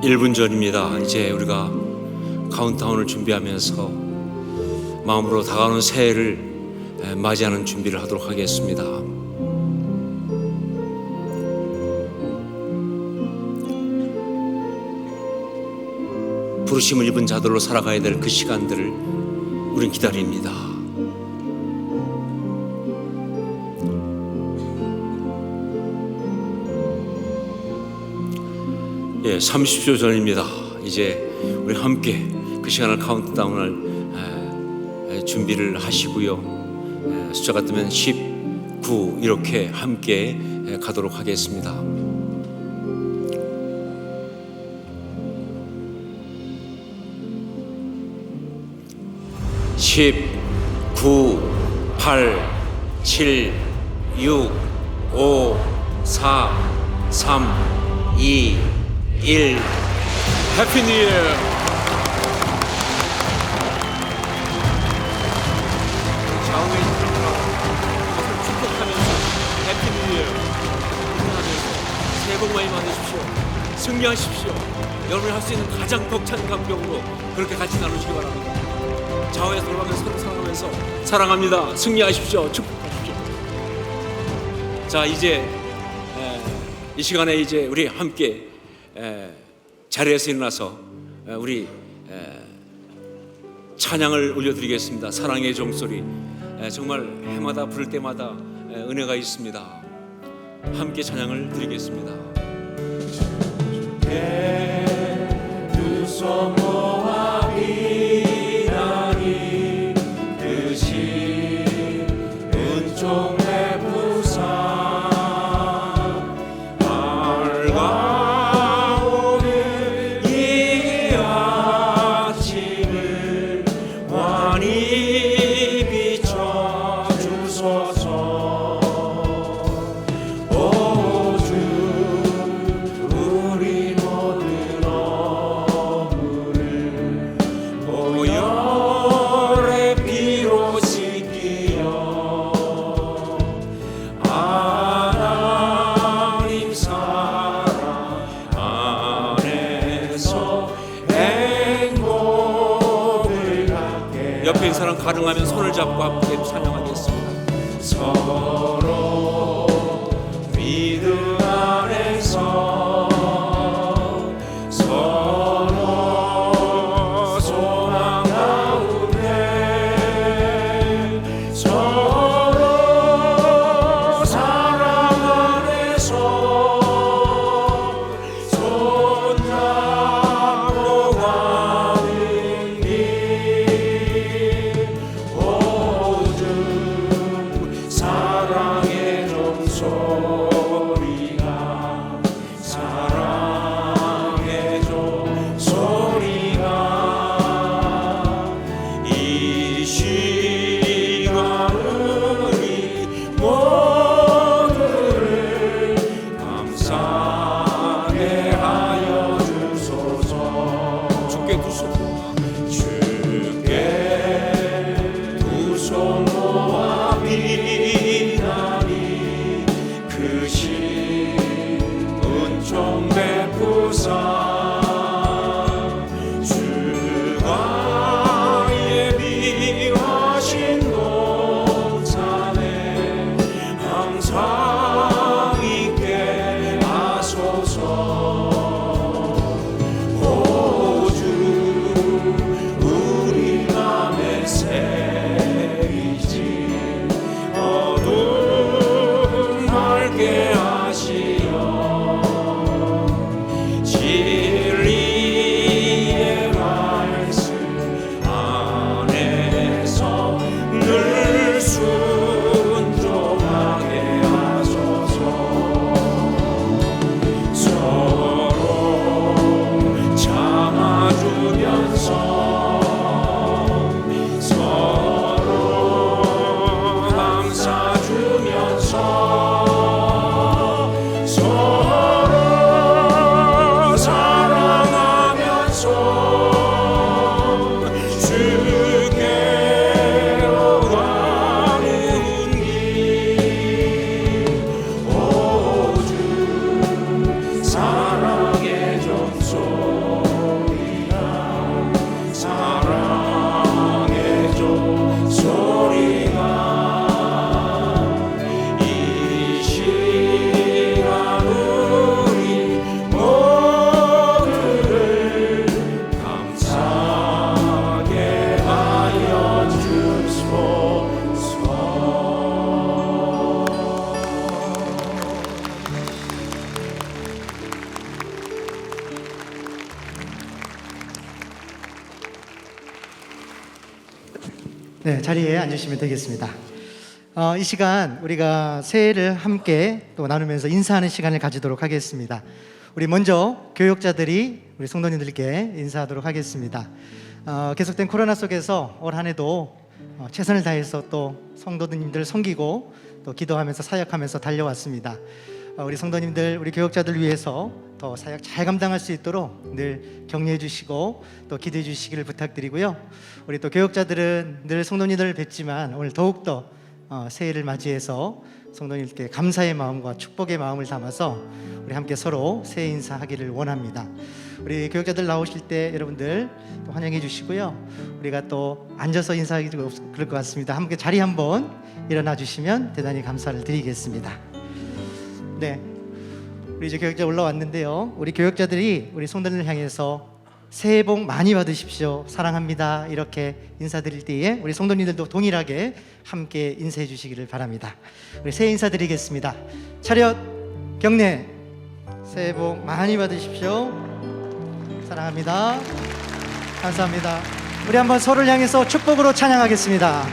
일 분 전입니다. 이제 우리가 카운트다운을 준비하면서 마음으로 다가오는 새해를 맞이하는 준비를 하도록 하겠습니다. 부르심을 입은 자들로 살아가야 될 그 시간들을 우린 기다립니다. 예, 30초 전입니다. 이제 우리 함께 그 시간을 카운트다운을 준비를 하시고요. 숫자가 뜨면 19 이렇게 함께 가도록 하겠습니다. 10, 9, 8, 7, 6, 5, 4, 3, 2, 1. 해피 뉴 이어. 좌우에 축복하면서 해피 뉴 이어 하면서 새해 복 많이 받으십시오. 승리하십시오. 여러분이 할 수 있는 가장 벅찬 감격으로 그렇게 같이 나누시기 바랍니다. 좌우에 돌아가면서 서로 사랑하면서 사랑합니다. 승리하십시오. 축복하십시오. 자, 이제 이 시간에 이제 우리 함께 자리에서 일어나서 우리 찬양을 올려드리겠습니다. 사랑의 종소리. 정말 해마다 부를 때마다 은혜가 있습니다. 함께 찬양을 드리겠습니다. 두 손 모아 비나니 듯이 은총의 부산 옆에 있는 사람 가능하면 손을 잡고 함께 찬양하겠습니다. 서로 믿음 안에서 서로 소망 가운데 서로 사랑 안에서 손잡고 가는 길 살게 하여 주소서. 주께 두 손 주께 두 손 모아 비나니 그 신 은총 베푸사 주가 예비하신 동산에 항상 있게 하소서. 오주 우리 맘에 새이지 어둠 맑게 하시어 진리의 말씀 안에서 늘 순종하게 하소서. 서로 참아주면서 서로 감싸주면서 서로 사랑하면서 주께로 가는 길 오주 사랑의 종소리가 사랑의 종소리가 이 시간 우리 모두를 감사하게 하여 주소서. 네, 자리에 앉으시면 되겠습니다. 이 시간 우리가 새해를 함께 또 나누면서 인사하는 시간을 가지도록 하겠습니다. 우리 먼저 교역자들이 우리 성도님들께 인사하도록 하겠습니다. 계속된 코로나 속에서 올 한 해도 최선을 다해서 또 성도님들 섬기고 또 기도하면서 사역하면서 달려왔습니다. 우리 성도님들, 우리 교역자들 위해서 더 사역 잘 감당할 수 있도록 늘 격려해 주시고 또 기도해 주시기를 부탁드리고요. 우리 또 교역자들은 늘 성도님들을 뵙지만 오늘 더욱더 새해를 맞이해서 성도님께 감사의 마음과 축복의 마음을 담아서 우리 함께 서로 새해 인사하기를 원합니다. 우리 교역자들 나오실 때 여러분들 또 환영해 주시고요. 우리가 또 앉아서 인사하기도 그럴 것 같습니다. 함께 자리 한번 일어나 주시면 대단히 감사를 드리겠습니다. 네, 우리 이제 교역자 올라왔는데요. 우리 교역자들이 우리 성도님을 향해서 새해 복 많이 받으십시오, 사랑합니다, 이렇게 인사드릴 때에 우리 성도님들도 동일하게 함께 인사해 주시기를 바랍니다. 우리 새해 인사드리겠습니다. 차렷 경례. 새해 복 많이 받으십시오, 사랑합니다, 감사합니다. 우리 한번 서로를 향해서 축복으로 찬양하겠습니다.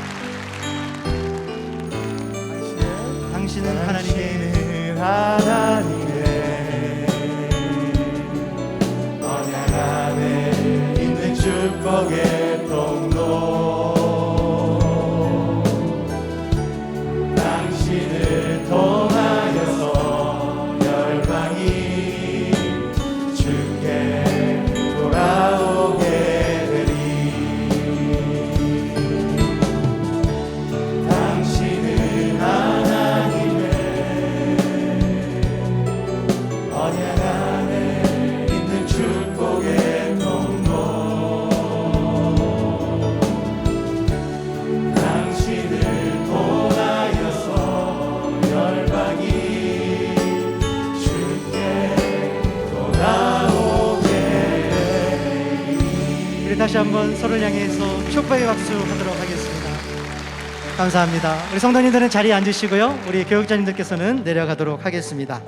당신은 하나님의 언약 안에 있는 축복의 통로 당신을 통하여서 열방이 주께 돌아오게 되리 당신은 하나님의 언약 안에 있는 축복의 통로 당신을 통하여서 열방이 주께 돌아오게 되리. 우리 다시 한번 서로를 향해서 축복의 박수 하도록 하겠습니다. 감사합니다. 우리 성도님들은 자리에 앉으시고요. 우리 교육자님들께서는 내려가도록 하겠습니다.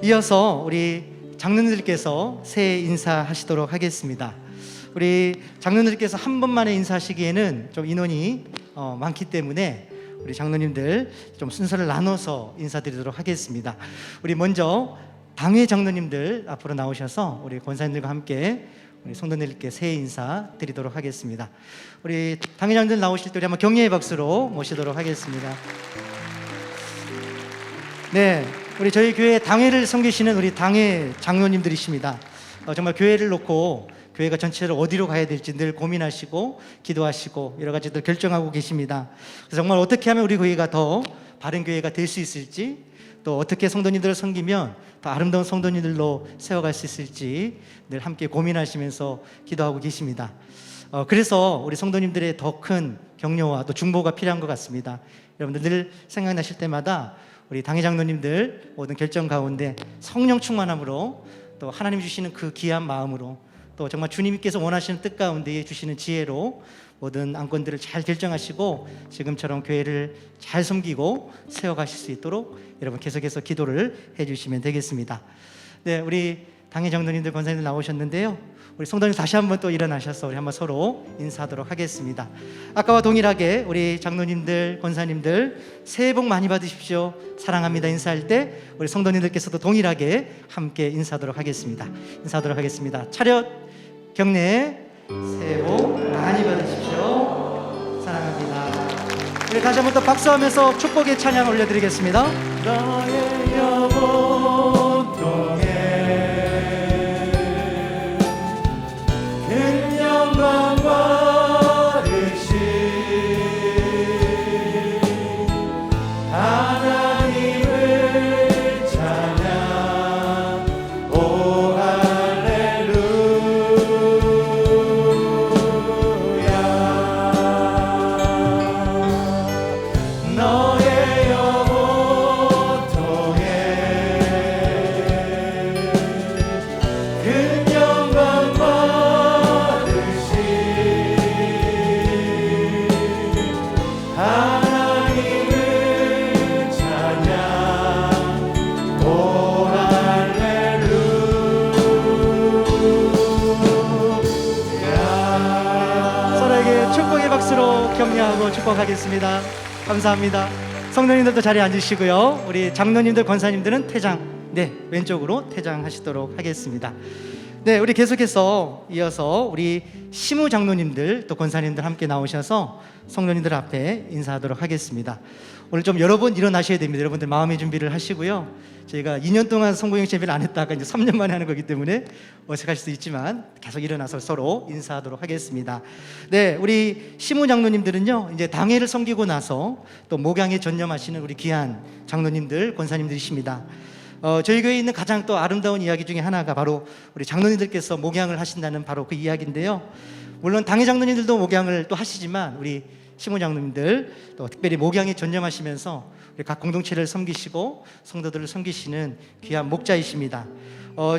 이어서 우리 장로님들께서 새해 인사하시도록 하겠습니다. 우리 장로님들께서 한 번만에 인사하시기에는 좀 인원이 많기 때문에 우리 장로님들 좀 순서를 나눠서 인사드리도록 하겠습니다. 우리 먼저 당회 장로님들 앞으로 나오셔서 우리 권사님들과 함께 우리 성도님들께 새해 인사 드리도록 하겠습니다. 우리 당회 장로님들 나오실 때 우리 한번 격려의 박수로 모시도록 하겠습니다. 네, 우리 저희 교회 당회를 섬기시는 우리 당회 장로님들이십니다. 정말 교회를 놓고 교회가 전체를 어디로 가야 될지 늘 고민하시고 기도하시고 여러 가지들 결정하고 계십니다. 그래서 정말 어떻게 하면 우리 교회가 더 바른 교회가 될 수 있을지, 또 어떻게 성도님들을 섬기면 더 아름다운 성도님들로 세워갈 수 있을지 늘 함께 고민하시면서 기도하고 계십니다. 그래서 우리 성도님들의 더 큰 격려와 또 중보가 필요한 것 같습니다. 여러분들 늘 생각나실 때마다 우리 당회 장로님들 모든 결정 가운데 성령 충만함으로, 또 하나님 주시는 그 귀한 마음으로, 또 정말 주님께서 원하시는 뜻 가운데 주시는 지혜로 모든 안건들을 잘 결정하시고 지금처럼 교회를 잘 섬기고 세워가실 수 있도록 여러분 계속해서 기도를 해주시면 되겠습니다. 네, 우리 당회 장로님들, 권사님들 나오셨는데요. 우리 성도님 다시 한번 또 일어나셔서 우리 한번 서로 인사하도록 하겠습니다. 아까와 동일하게 우리 장로님들, 권사님들 새해 복 많이 받으십시오, 사랑합니다 인사할 때 우리 성도님들께서도 동일하게 함께 인사하도록 하겠습니다. 인사하도록 하겠습니다. 차렷 경례, 새해 복 많이 받으십시오, 사랑합니다. 우리 다시 한번 또 박수하면서 축복의 찬양 올려드리겠습니다. 너의 영혼통에 큰 영광과 의식 하나님을 찬양. 오 할렐루야. 너의 영혼통에 큰 영광 받으시 하나님을 찬양. 오 할렐루야. 서로에게 축복의 박수로 격려하고 축복하겠습니다. 감사합니다. 성도님들도 자리에 앉으시고요. 우리 장로님들, 권사님들은 퇴장, 왼쪽으로 퇴장하시도록 하겠습니다. 네, 우리 계속해서 이어서 우리 시무 장로님들 또 권사님들 함께 나오셔서 성도님들 앞에 인사하도록 하겠습니다. 오늘 좀 여러 번 일어나셔야 됩니다. 여러분들 마음의 준비를 하시고요. 저희가 2년 동안 성공영 예배를 안 했다가 이제 3년 만에 하는 거기 때문에 어색할 수도 있지만 계속 일어나서 서로 인사하도록 하겠습니다. 네, 우리 시무 장로님들은요, 이제 당회를 섬기고 나서 또 목양에 전념하시는 우리 귀한 장로님들, 권사님들이십니다. 저희 교회에 있는 가장 또 아름다운 이야기 중에 하나가 바로 우리 장로님들께서 목양을 하신다는 바로 그 이야기인데요. 물론 당회 장로님들도 목양을 또 하시지만 우리 시무 장로님들 또 특별히 목양에 전념하시면서 우리 각 공동체를 섬기시고 성도들을 섬기시는 귀한 목자이십니다.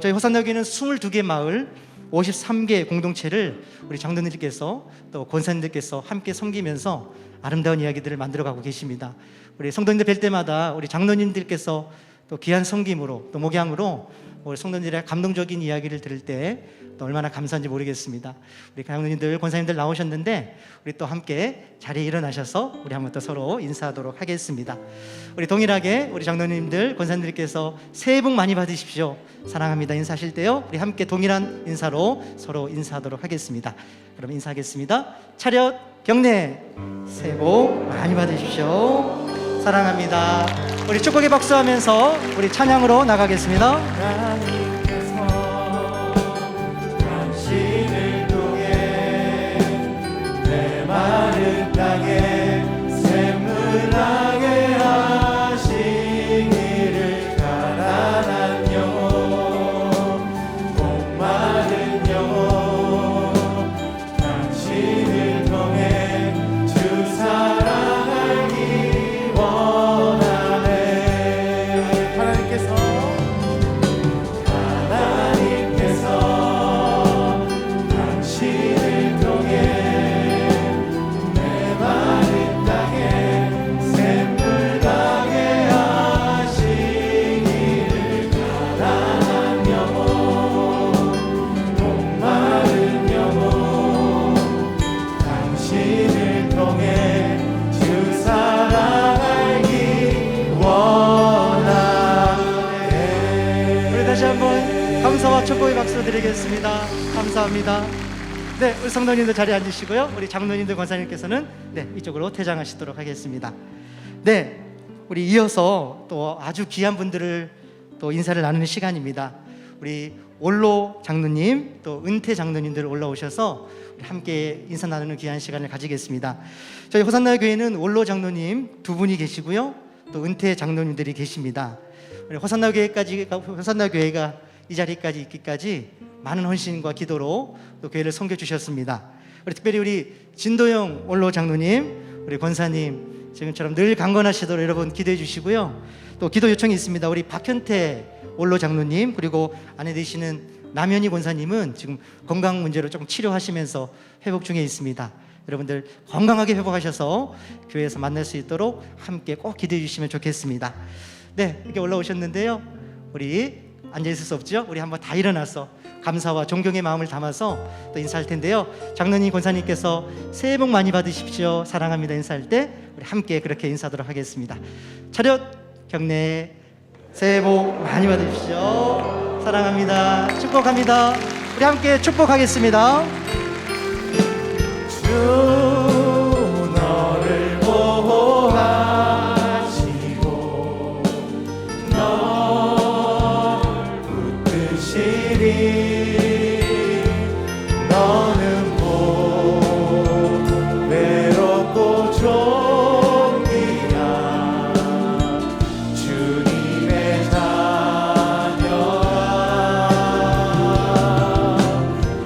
저희 호산여교회는 22개 마을 53개 공동체를 우리 장로님들께서 또 권사님들께서 함께 섬기면서 아름다운 이야기들을 만들어가고 계십니다. 우리 성도님들 뵐 때마다 우리 장로님들께서 또 귀한 섬김으로 또 목양으로 우리 성도님들의 감동적인 이야기를 들을 때 또 얼마나 감사한지 모르겠습니다. 우리 장로님들, 권사님들 나오셨는데 우리 또 함께 자리에 일어나셔서 우리 한번 또 서로 인사하도록 하겠습니다. 우리 동일하게 우리 장로님들, 권사님들께서 새해 복 많이 받으십시오, 사랑합니다 인사하실 때요, 우리 함께 동일한 인사로 서로 인사하도록 하겠습니다. 그럼 인사하겠습니다. 차렷 경례, 새해 복 많이 받으십시오, 사랑합니다. 우리 축복의 박수하면서 우리 찬양으로 나가겠습니다. 당신을 통해 내 마른 땅에 샘물나게 하신 이를 가난한 영혼, 목마른 영혼, 당신을 통해 주 사랑 알기 원하네. 하나님께서 당신을 통해 내 마른 땅에 샘물 나게 하신 이를 가난한 영혼, 목마른 영혼, 당신을 통해 주 사랑 알기 원하네. 우리 다시 한번 감사와 축복의 박수 드리겠습니다. 감사합니다. 네, 우리 성도님들 자리에 앉으시고요. 우리 장로님들, 권사님께서는 이쪽으로 퇴장하시도록 하겠습니다. 네, 우리 이어서 또 아주 귀한 분들을 또 인사를 나누는 시간입니다. 우리 올로 장로님 또 은퇴 장로님들 올라오셔서 우리 함께 인사 나누는 귀한 시간을 가지겠습니다. 저희 호산나 교회는 올로 장로님 두 분이 계시고요, 또 은퇴 장로님들이 계십니다. 우리 호산나 교회가 이 자리까지 있기까지 많은 헌신과 기도로 또 교회를 섬겨 주셨습니다. 우리 특별히 우리 진도영 올로 장로님, 우리 권사님 지금처럼 늘 강건하시도록 여러분 기도해 주시고요. 또 기도 요청이 있습니다. 우리 박현태 올로 장로님 그리고 아내 되시는 남현희 권사님은 지금 건강 문제로 조금 치료하시면서 회복 중에 있습니다. 여러분들 건강하게 회복하셔서 교회에서 만날 수 있도록 함께 꼭 기도해 주시면 좋겠습니다. 네, 이렇게 올라오셨는데요. 우리 앉아 있을 수 없죠? 우리 한번 다 일어나서 감사와 존경의 마음을 담아서 또 인사할 텐데요. 장로님, 권사님께서 새해 복 많이 받으십시오, 사랑합니다 인사할 때 우리 함께 그렇게 인사하도록 하겠습니다. 차렷 경례. 새해 복 많이 받으십시오, 사랑합니다, 축복합니다. 우리 함께 축복하겠습니다. 주 너를 보호하시고 널 붙드시리. 너는 곧 외롭고 종기야 주님의 자녀라.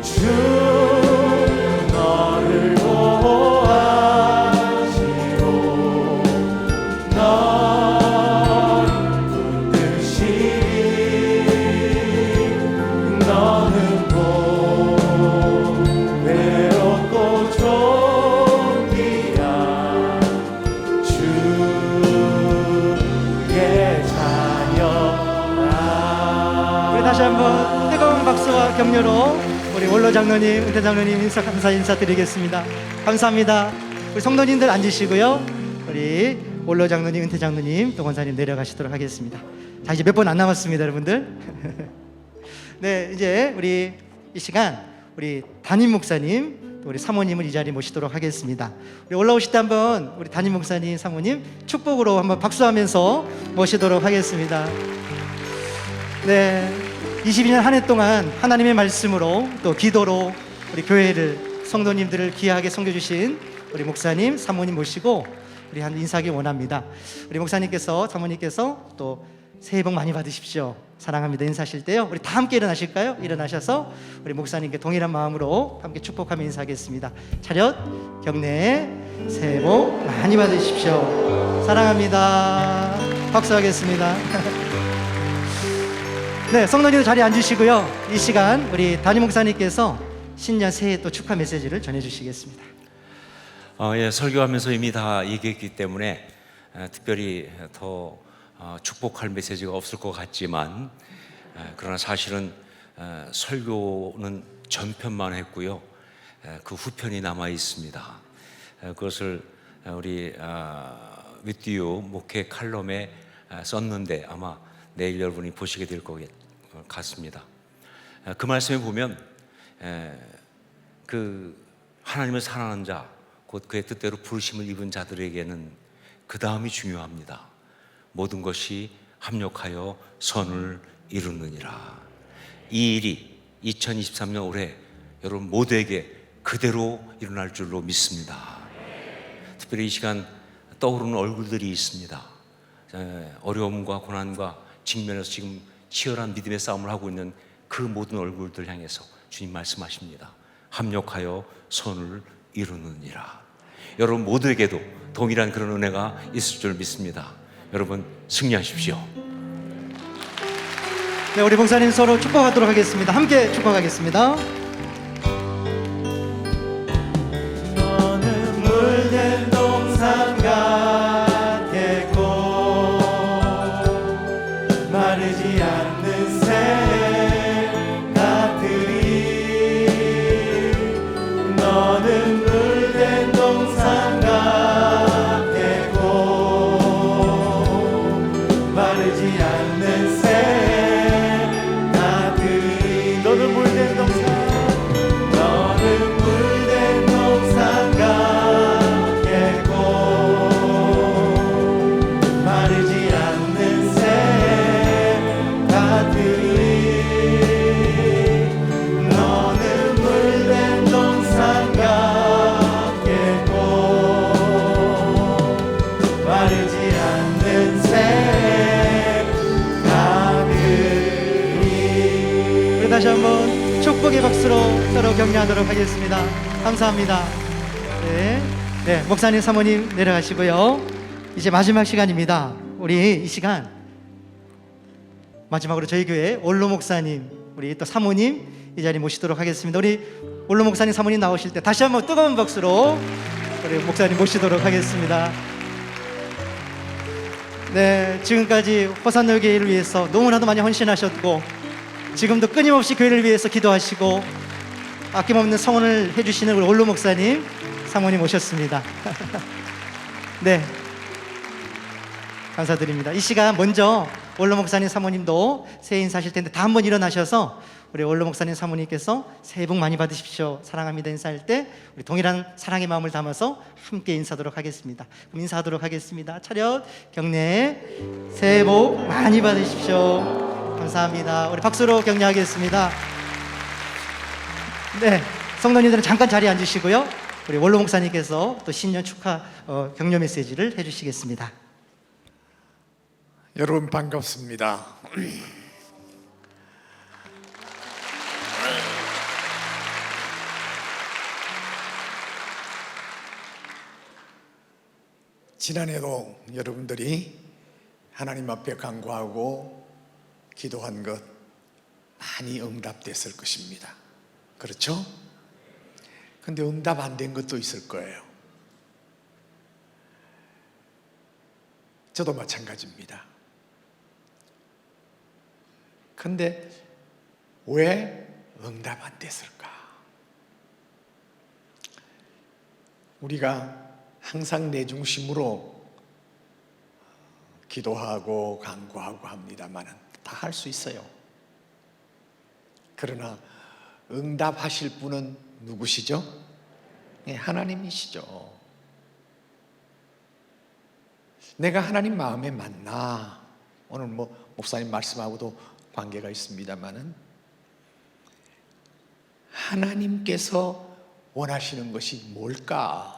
주 너를 보호하시고 널 붙드시리. 너는 곧 외롭고 종기야 주의 자녀라. 우리 다시 한번 뜨거운 박수와 격려로 우리 올로 장로님, 은퇴 장로님 감사 인사드리겠습니다. 감사합니다. 우리 성도님들 앉으시고요. 우리 올로 장로님, 은퇴 장로님, 또 권사님 내려가시도록 하겠습니다. 자, 이제 몇 번 안 남았습니다, 여러분들. 네, 이제 우리 이 시간 우리 담임 목사님, 또 우리 사모님을 이 자리에 모시도록 하겠습니다. 우리 올라오실 때 한번 우리 담임 목사님, 사모님 축복으로 한번 박수하면서 모시도록 하겠습니다. 네, 22년 한 해 동안 하나님의 말씀으로 또 기도로 우리 교회를, 성도님들을 귀하게 섬겨주신 우리 목사님, 사모님 모시고 우리 한 인사하기 원합니다. 우리 목사님께서, 사모님께서 또 새해 복 많이 받으십시오, 사랑합니다 인사하실 때요, 우리 다 함께 일어나실까요? 일어나셔서 우리 목사님께 동일한 마음으로 함께 축복하며 인사하겠습니다. 차렷 경례. 새해 복 많이 받으십시오, 사랑합니다. 박수하겠습니다. 네, 성도님들 자리에 앉으시고요. 이 시간 우리 담임 목사님께서 신년 새해 또 축하 메시지를 전해주시겠습니다. 예, 설교하면서 이미 다 얘기했기 때문에 특별히 더 축복할 메시지가 없을 것 같지만, 그러나 사실은 설교는 전편만 했고요, 그 후편이 남아 있습니다. 그것을 우리 위디오 목회 칼럼에 썼는데 아마 내일 여러분이 보시게 될 것 같습니다. 그 말씀에 보면 그 하나님을 사랑하는 자, 곧 그의 뜻대로 부르심을 입은 자들에게는 그 다음이 중요합니다. 모든 것이 합력하여 선을 이루느니라. 이 일이 2023년 올해 여러분 모두에게 그대로 일어날 줄로 믿습니다. 특별히 이 시간 떠오르는 얼굴들이 있습니다. 어려움과 고난과 직면해서 지금 치열한 믿음의 싸움을 하고 있는 그 모든 얼굴들 향해서 주님 말씀하십니다. 합력하여 선을 이루느니라. 여러분 모두에게도 동일한 그런 은혜가 있을 줄 믿습니다. 여러분 승리하십시오. 네, 우리 목사님 서로 축복하도록 하겠습니다. 함께 축복하겠습니다. 너는 물든 동산 같겠고 마르지 않는 새 같으리. 너는 물든 동산 같겠고 마르지 않는 새 같으리. 너는 물든 동산 축복의 박수로 서로 격려하도록 하겠습니다. 감사합니다. 네, 목사님, 사모님 내려가시고요. 이제 마지막 시간입니다. 우리 이 시간 마지막으로 저희 교회 원로 목사님, 우리 또 사모님 이 자리 모시도록 하겠습니다. 우리 원로 목사님, 사모님 나오실 때 다시 한번 뜨거운 박수로 우리 목사님 모시도록 하겠습니다. 네, 지금까지 호산노 교회를 위해서 너무나도 많이 헌신하셨고 지금도 끊임없이 교회를 위해서 기도하시고 아낌없는 성원을 해주시는 우리 원로 목사님, 사모님 오셨습니다. 네, 감사드립니다. 이 시간 먼저 원로 목사님, 사모님도 새해 인사하실 텐데 다 한번 일어나셔서 우리 원로 목사님, 사모님께서 새해 복 많이 받으십시오, 사랑합니다 인사할 때 우리 동일한 사랑의 마음을 담아서 함께 인사하도록 하겠습니다. 그럼 인사하도록 하겠습니다. 차렷 경례. 새해 복 많이 받으십시오. 감사합니다. 우리 박수로 격려하겠습니다. 네, 성도님들은 잠깐 자리에 앉으시고요. 우리 원로 목사님께서 또 신년 축하 격려 메시지를 해주시겠습니다. 여러분 반갑습니다. 지난해도 여러분들이 하나님 앞에 간구하고 기도한 것 많이 응답됐을 것입니다. 그렇죠? 근데 응답 안 된 것도 있을 거예요. 저도 마찬가지입니다. 근데 왜 응답 안 됐을까? 우리가 항상 내 중심으로 기도하고 간구하고 합니다만 다 할 수 있어요. 그러나 응답하실 분은 누구시죠? 네, 하나님이시죠. 내가 하나님 마음에 맞나? 오늘 목사님 말씀하고도 관계가 있습니다만은 하나님께서 원하시는 것이 뭘까?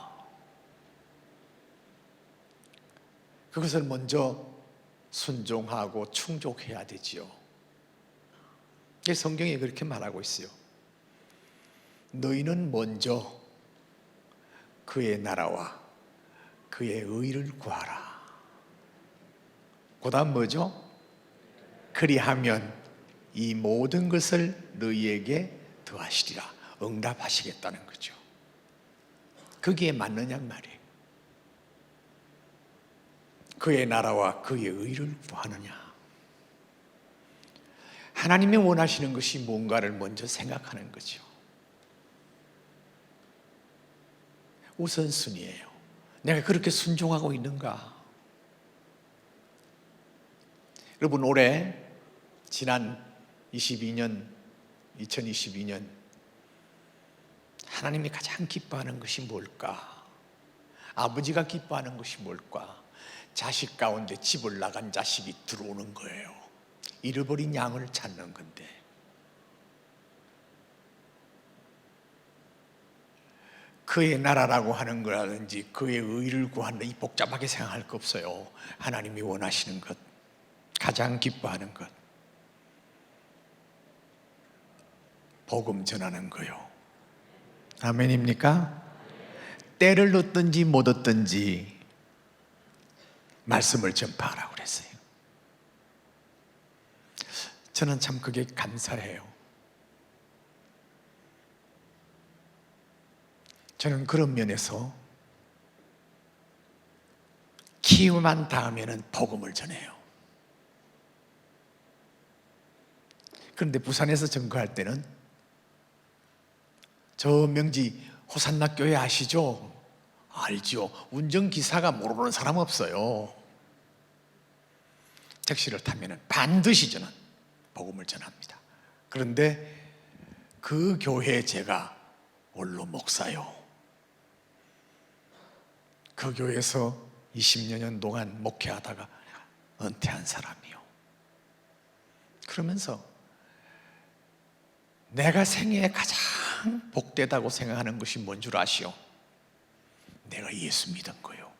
그것을 먼저 순종하고 충족해야 되지요. 성경에 그렇게 말하고 있어요. 너희는 먼저 그의 나라와 그의 의를 구하라. 그 다음 뭐죠? 그리하면 이 모든 것을 너희에게 더하시리라. 응답하시겠다는 거죠. 거기에 맞느냐 말이에요. 그의 나라와 그의 의를 구하느냐. 하나님이 원하시는 것이 뭔가를 먼저 생각하는 거죠. 우선순위예요. 내가 그렇게 순종하고 있는가? 여러분, 올해 지난 2022년 하나님이 가장 기뻐하는 것이 뭘까? 아버지가 기뻐하는 것이 뭘까? 자식 가운데 집을 나간 자식이 들어오는 거예요. 잃어버린 양을 찾는 건데, 그의 나라라고 하는 거라든지 그의 의를 구한다, 이 복잡하게 생각할 거 없어요. 하나님이 원하시는 것, 가장 기뻐하는 것, 복음 전하는 거요. 아멘입니까? 때를 얻든지 못 얻든지 말씀을 전파하라고 그랬어요. 저는 참 그게 감사해요. 저는 그런 면에서 기회만 닿으면 복음을 전해요. 그런데 부산에서 증거할 때는 저 명지 호산나 교회 아시죠? 알죠. 운전기사가 모르는 사람 없어요. 택시를 타면 반드시 저는 복음을 전합니다. 그런데 그 교회에 제가 원로 목사요. 그 교회에서 20여 년 동안 목회하다가 은퇴한 사람이요. 그러면서 내가 생애에 가장 복되다고 생각하는 것이 뭔 줄 아시오? 내가 예수 믿은 거요.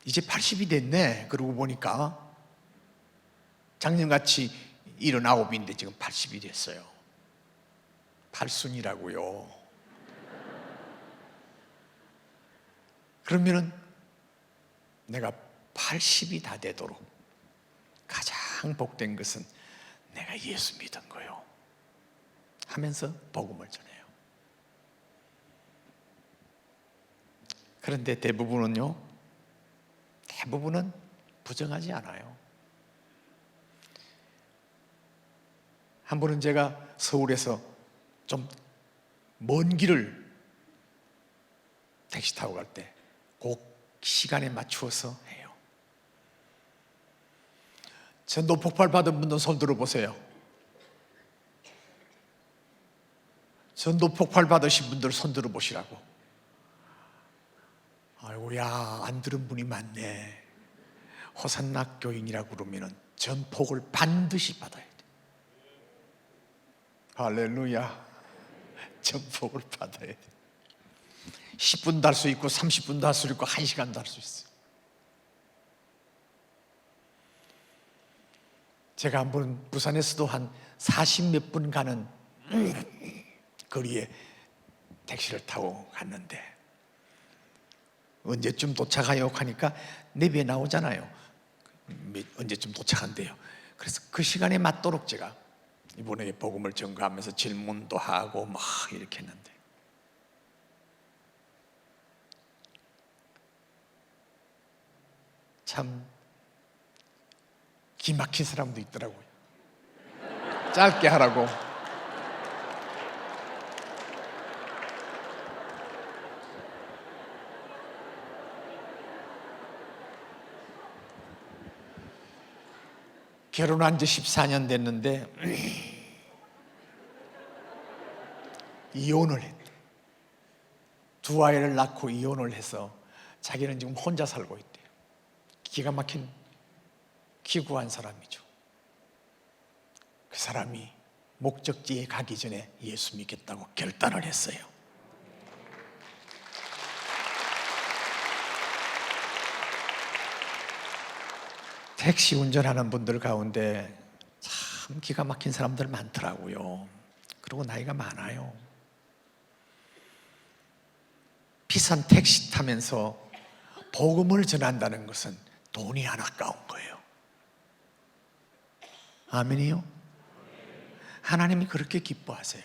이제 80이 됐네. 그러고 보니까 작년같이 79인데 지금 80이 됐어요. 8순이라고요. 그러면은 내가 80이 다 되도록 가장 복된 것은 내가 예수 믿은 거요 하면서 복음을 전해요. 그런데 대부분은 부정하지 않아요. 한 번은 제가 서울에서 좀 먼 길을 택시 타고 갈 때 꼭 시간에 맞추어서 해요. 전도 폭발 받은 분들 손 들어보세요. 전도 폭발 받으신 분들 손 들어보시라고. 아이고야, 안 들은 분이 많네. 호산나 교인이라고 그러면은 전폭을 반드시 받아야 돼. 할렐루야. 전폭을 받아야 돼. 10분도 할 수 있고 30분도 할 수 있고 1시간도 할 수 있어요. 제가 한번 부산에서도 한 40몇 분 가는 거리에 택시를 타고 갔는데 언제쯤 도착하요? 하니까 내비에 나오잖아요. 언제쯤 도착한대요. 그래서 그 시간에 맞도록 제가 이번에 복음을 전가하면서 질문도 하고 막 이렇게 했는데 참 기막힌 사람도 있더라고요. 짧게 하라고. 결혼한 지 14년 됐는데 이혼을 했대. 두 아이를 낳고 이혼을 해서 자기는 지금 혼자 살고 있대요. 기가 막힌 기구한 사람이죠. 그 사람이 목적지에 가기 전에 예수 믿겠다고 결단을 했어요. 택시 운전하는 분들 가운데 참 기가 막힌 사람들 많더라고요. 그리고 나이가 많아요. 비싼 택시 타면서 복음을 전한다는 것은 돈이 안 아까운 거예요. 아멘이요? 하나님이 그렇게 기뻐하세요.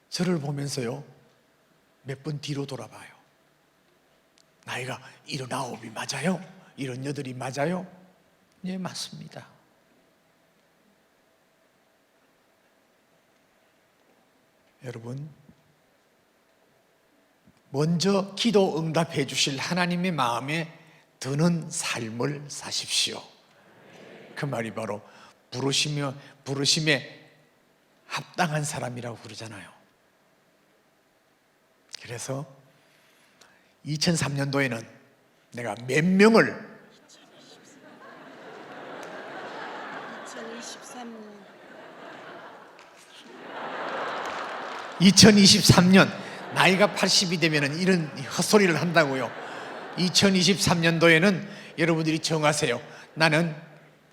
저를 보면서요 몇 번 뒤로 돌아봐요. 나이가 79이 맞아요? 78이 맞아요? 네, 맞습니다. 여러분, 먼저 기도 응답해 주실 하나님의 마음에 드는 삶을 사십시오. 그 말이 바로 부르심에 합당한 사람이라고 그러잖아요. 그래서 2003년도에는 내가 몇 명을 2023년 나이가 80이 되면 이런 헛소리를 한다고요. 2023년도에는 여러분들이 정하세요. 나는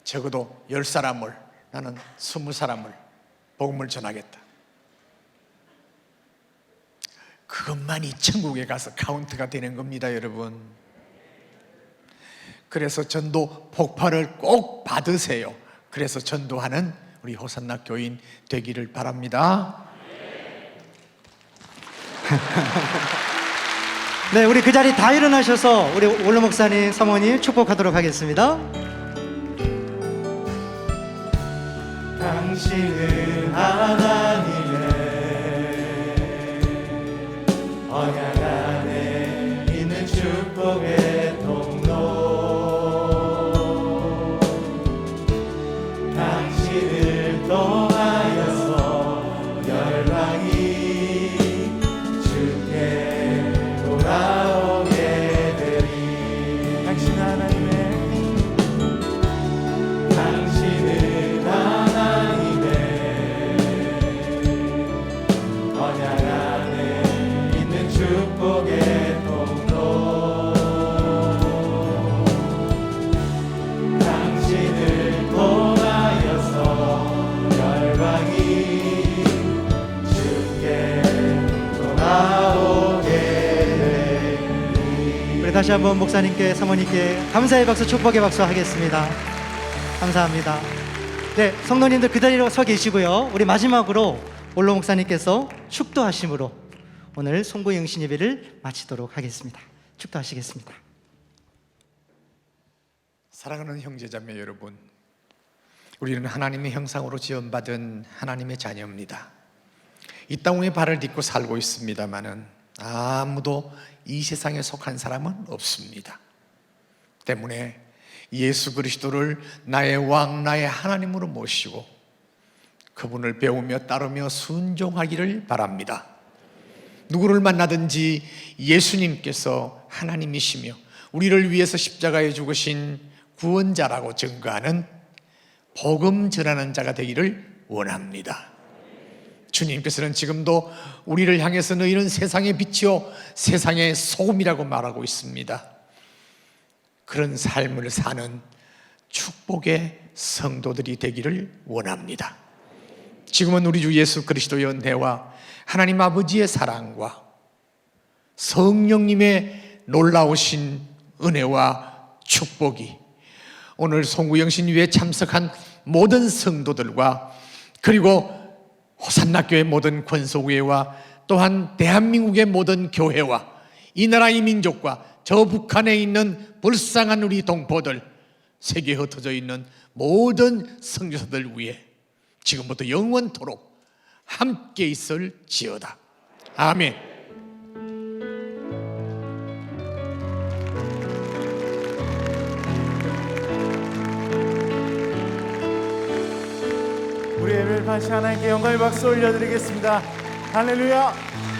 적어도 10사람을, 나는 20사람을 복음을 전하겠다. 그것만이 천국에 가서 카운트가 되는 겁니다, 여러분. 그래서 전도 폭발을 꼭 받으세요. 그래서 전도하는 우리 호산나 교인 되기를 바랍니다. 네, 우리 그 자리 다 일어나셔서 우리 원로 목사님, 사모님 축복하도록 하겠습니다. 당신은 하나님의 언약 안에 있는 축복의 통로, 당신을 통하여서 열방이 주께 돌아오게 되리. 당신은 하나님의 다시 한번 목사님께, 사모님께 감사의 박수, 축복의 박수 하겠습니다. 감사합니다. 네, 성도님들 그 자리로 서 계시고요. 우리 마지막으로 올로 목사님께서 축도하심으로 오늘 송구영신 예배를 마치도록 하겠습니다. 축도하시겠습니다. 사랑하는 형제자매 여러분, 우리는 하나님의 형상으로 지원받은 하나님의 자녀입니다. 이 땅 위에 발을 딛고 살고 있습니다마는 아무도 이 세상에 속한 사람은 없습니다. 때문에 예수 그리스도를 나의 왕, 나의 하나님으로 모시고 그분을 배우며 따르며 순종하기를 바랍니다. 누구를 만나든지 예수님께서 하나님이시며 우리를 위해서 십자가에 죽으신 구원자라고 증거하는 복음 전하는 자가 되기를 원합니다. 주님께서는 지금도 우리를 향해서 너희는 세상의 빛이요 세상의 소금이라고 말하고 있습니다. 그런 삶을 사는 축복의 성도들이 되기를 원합니다. 지금은 우리 주 예수 그리스도의 은혜와 하나님 아버지의 사랑과 성령님의 놀라우신 은혜와 축복이 오늘 송구영신 위에 참석한 모든 성도들과 그리고 호산나교회 모든 권소교회와 또한 대한민국의 모든 교회와 이 나라의 민족과 저 북한에 있는 불쌍한 우리 동포들, 세계에 흩어져 있는 모든 선교사들 위해 지금부터 영원토록 함께 있을지어다. 아멘. 우리 예배를 다시 하나님께 영광의 박수 올려드리겠습니다. 할렐루야.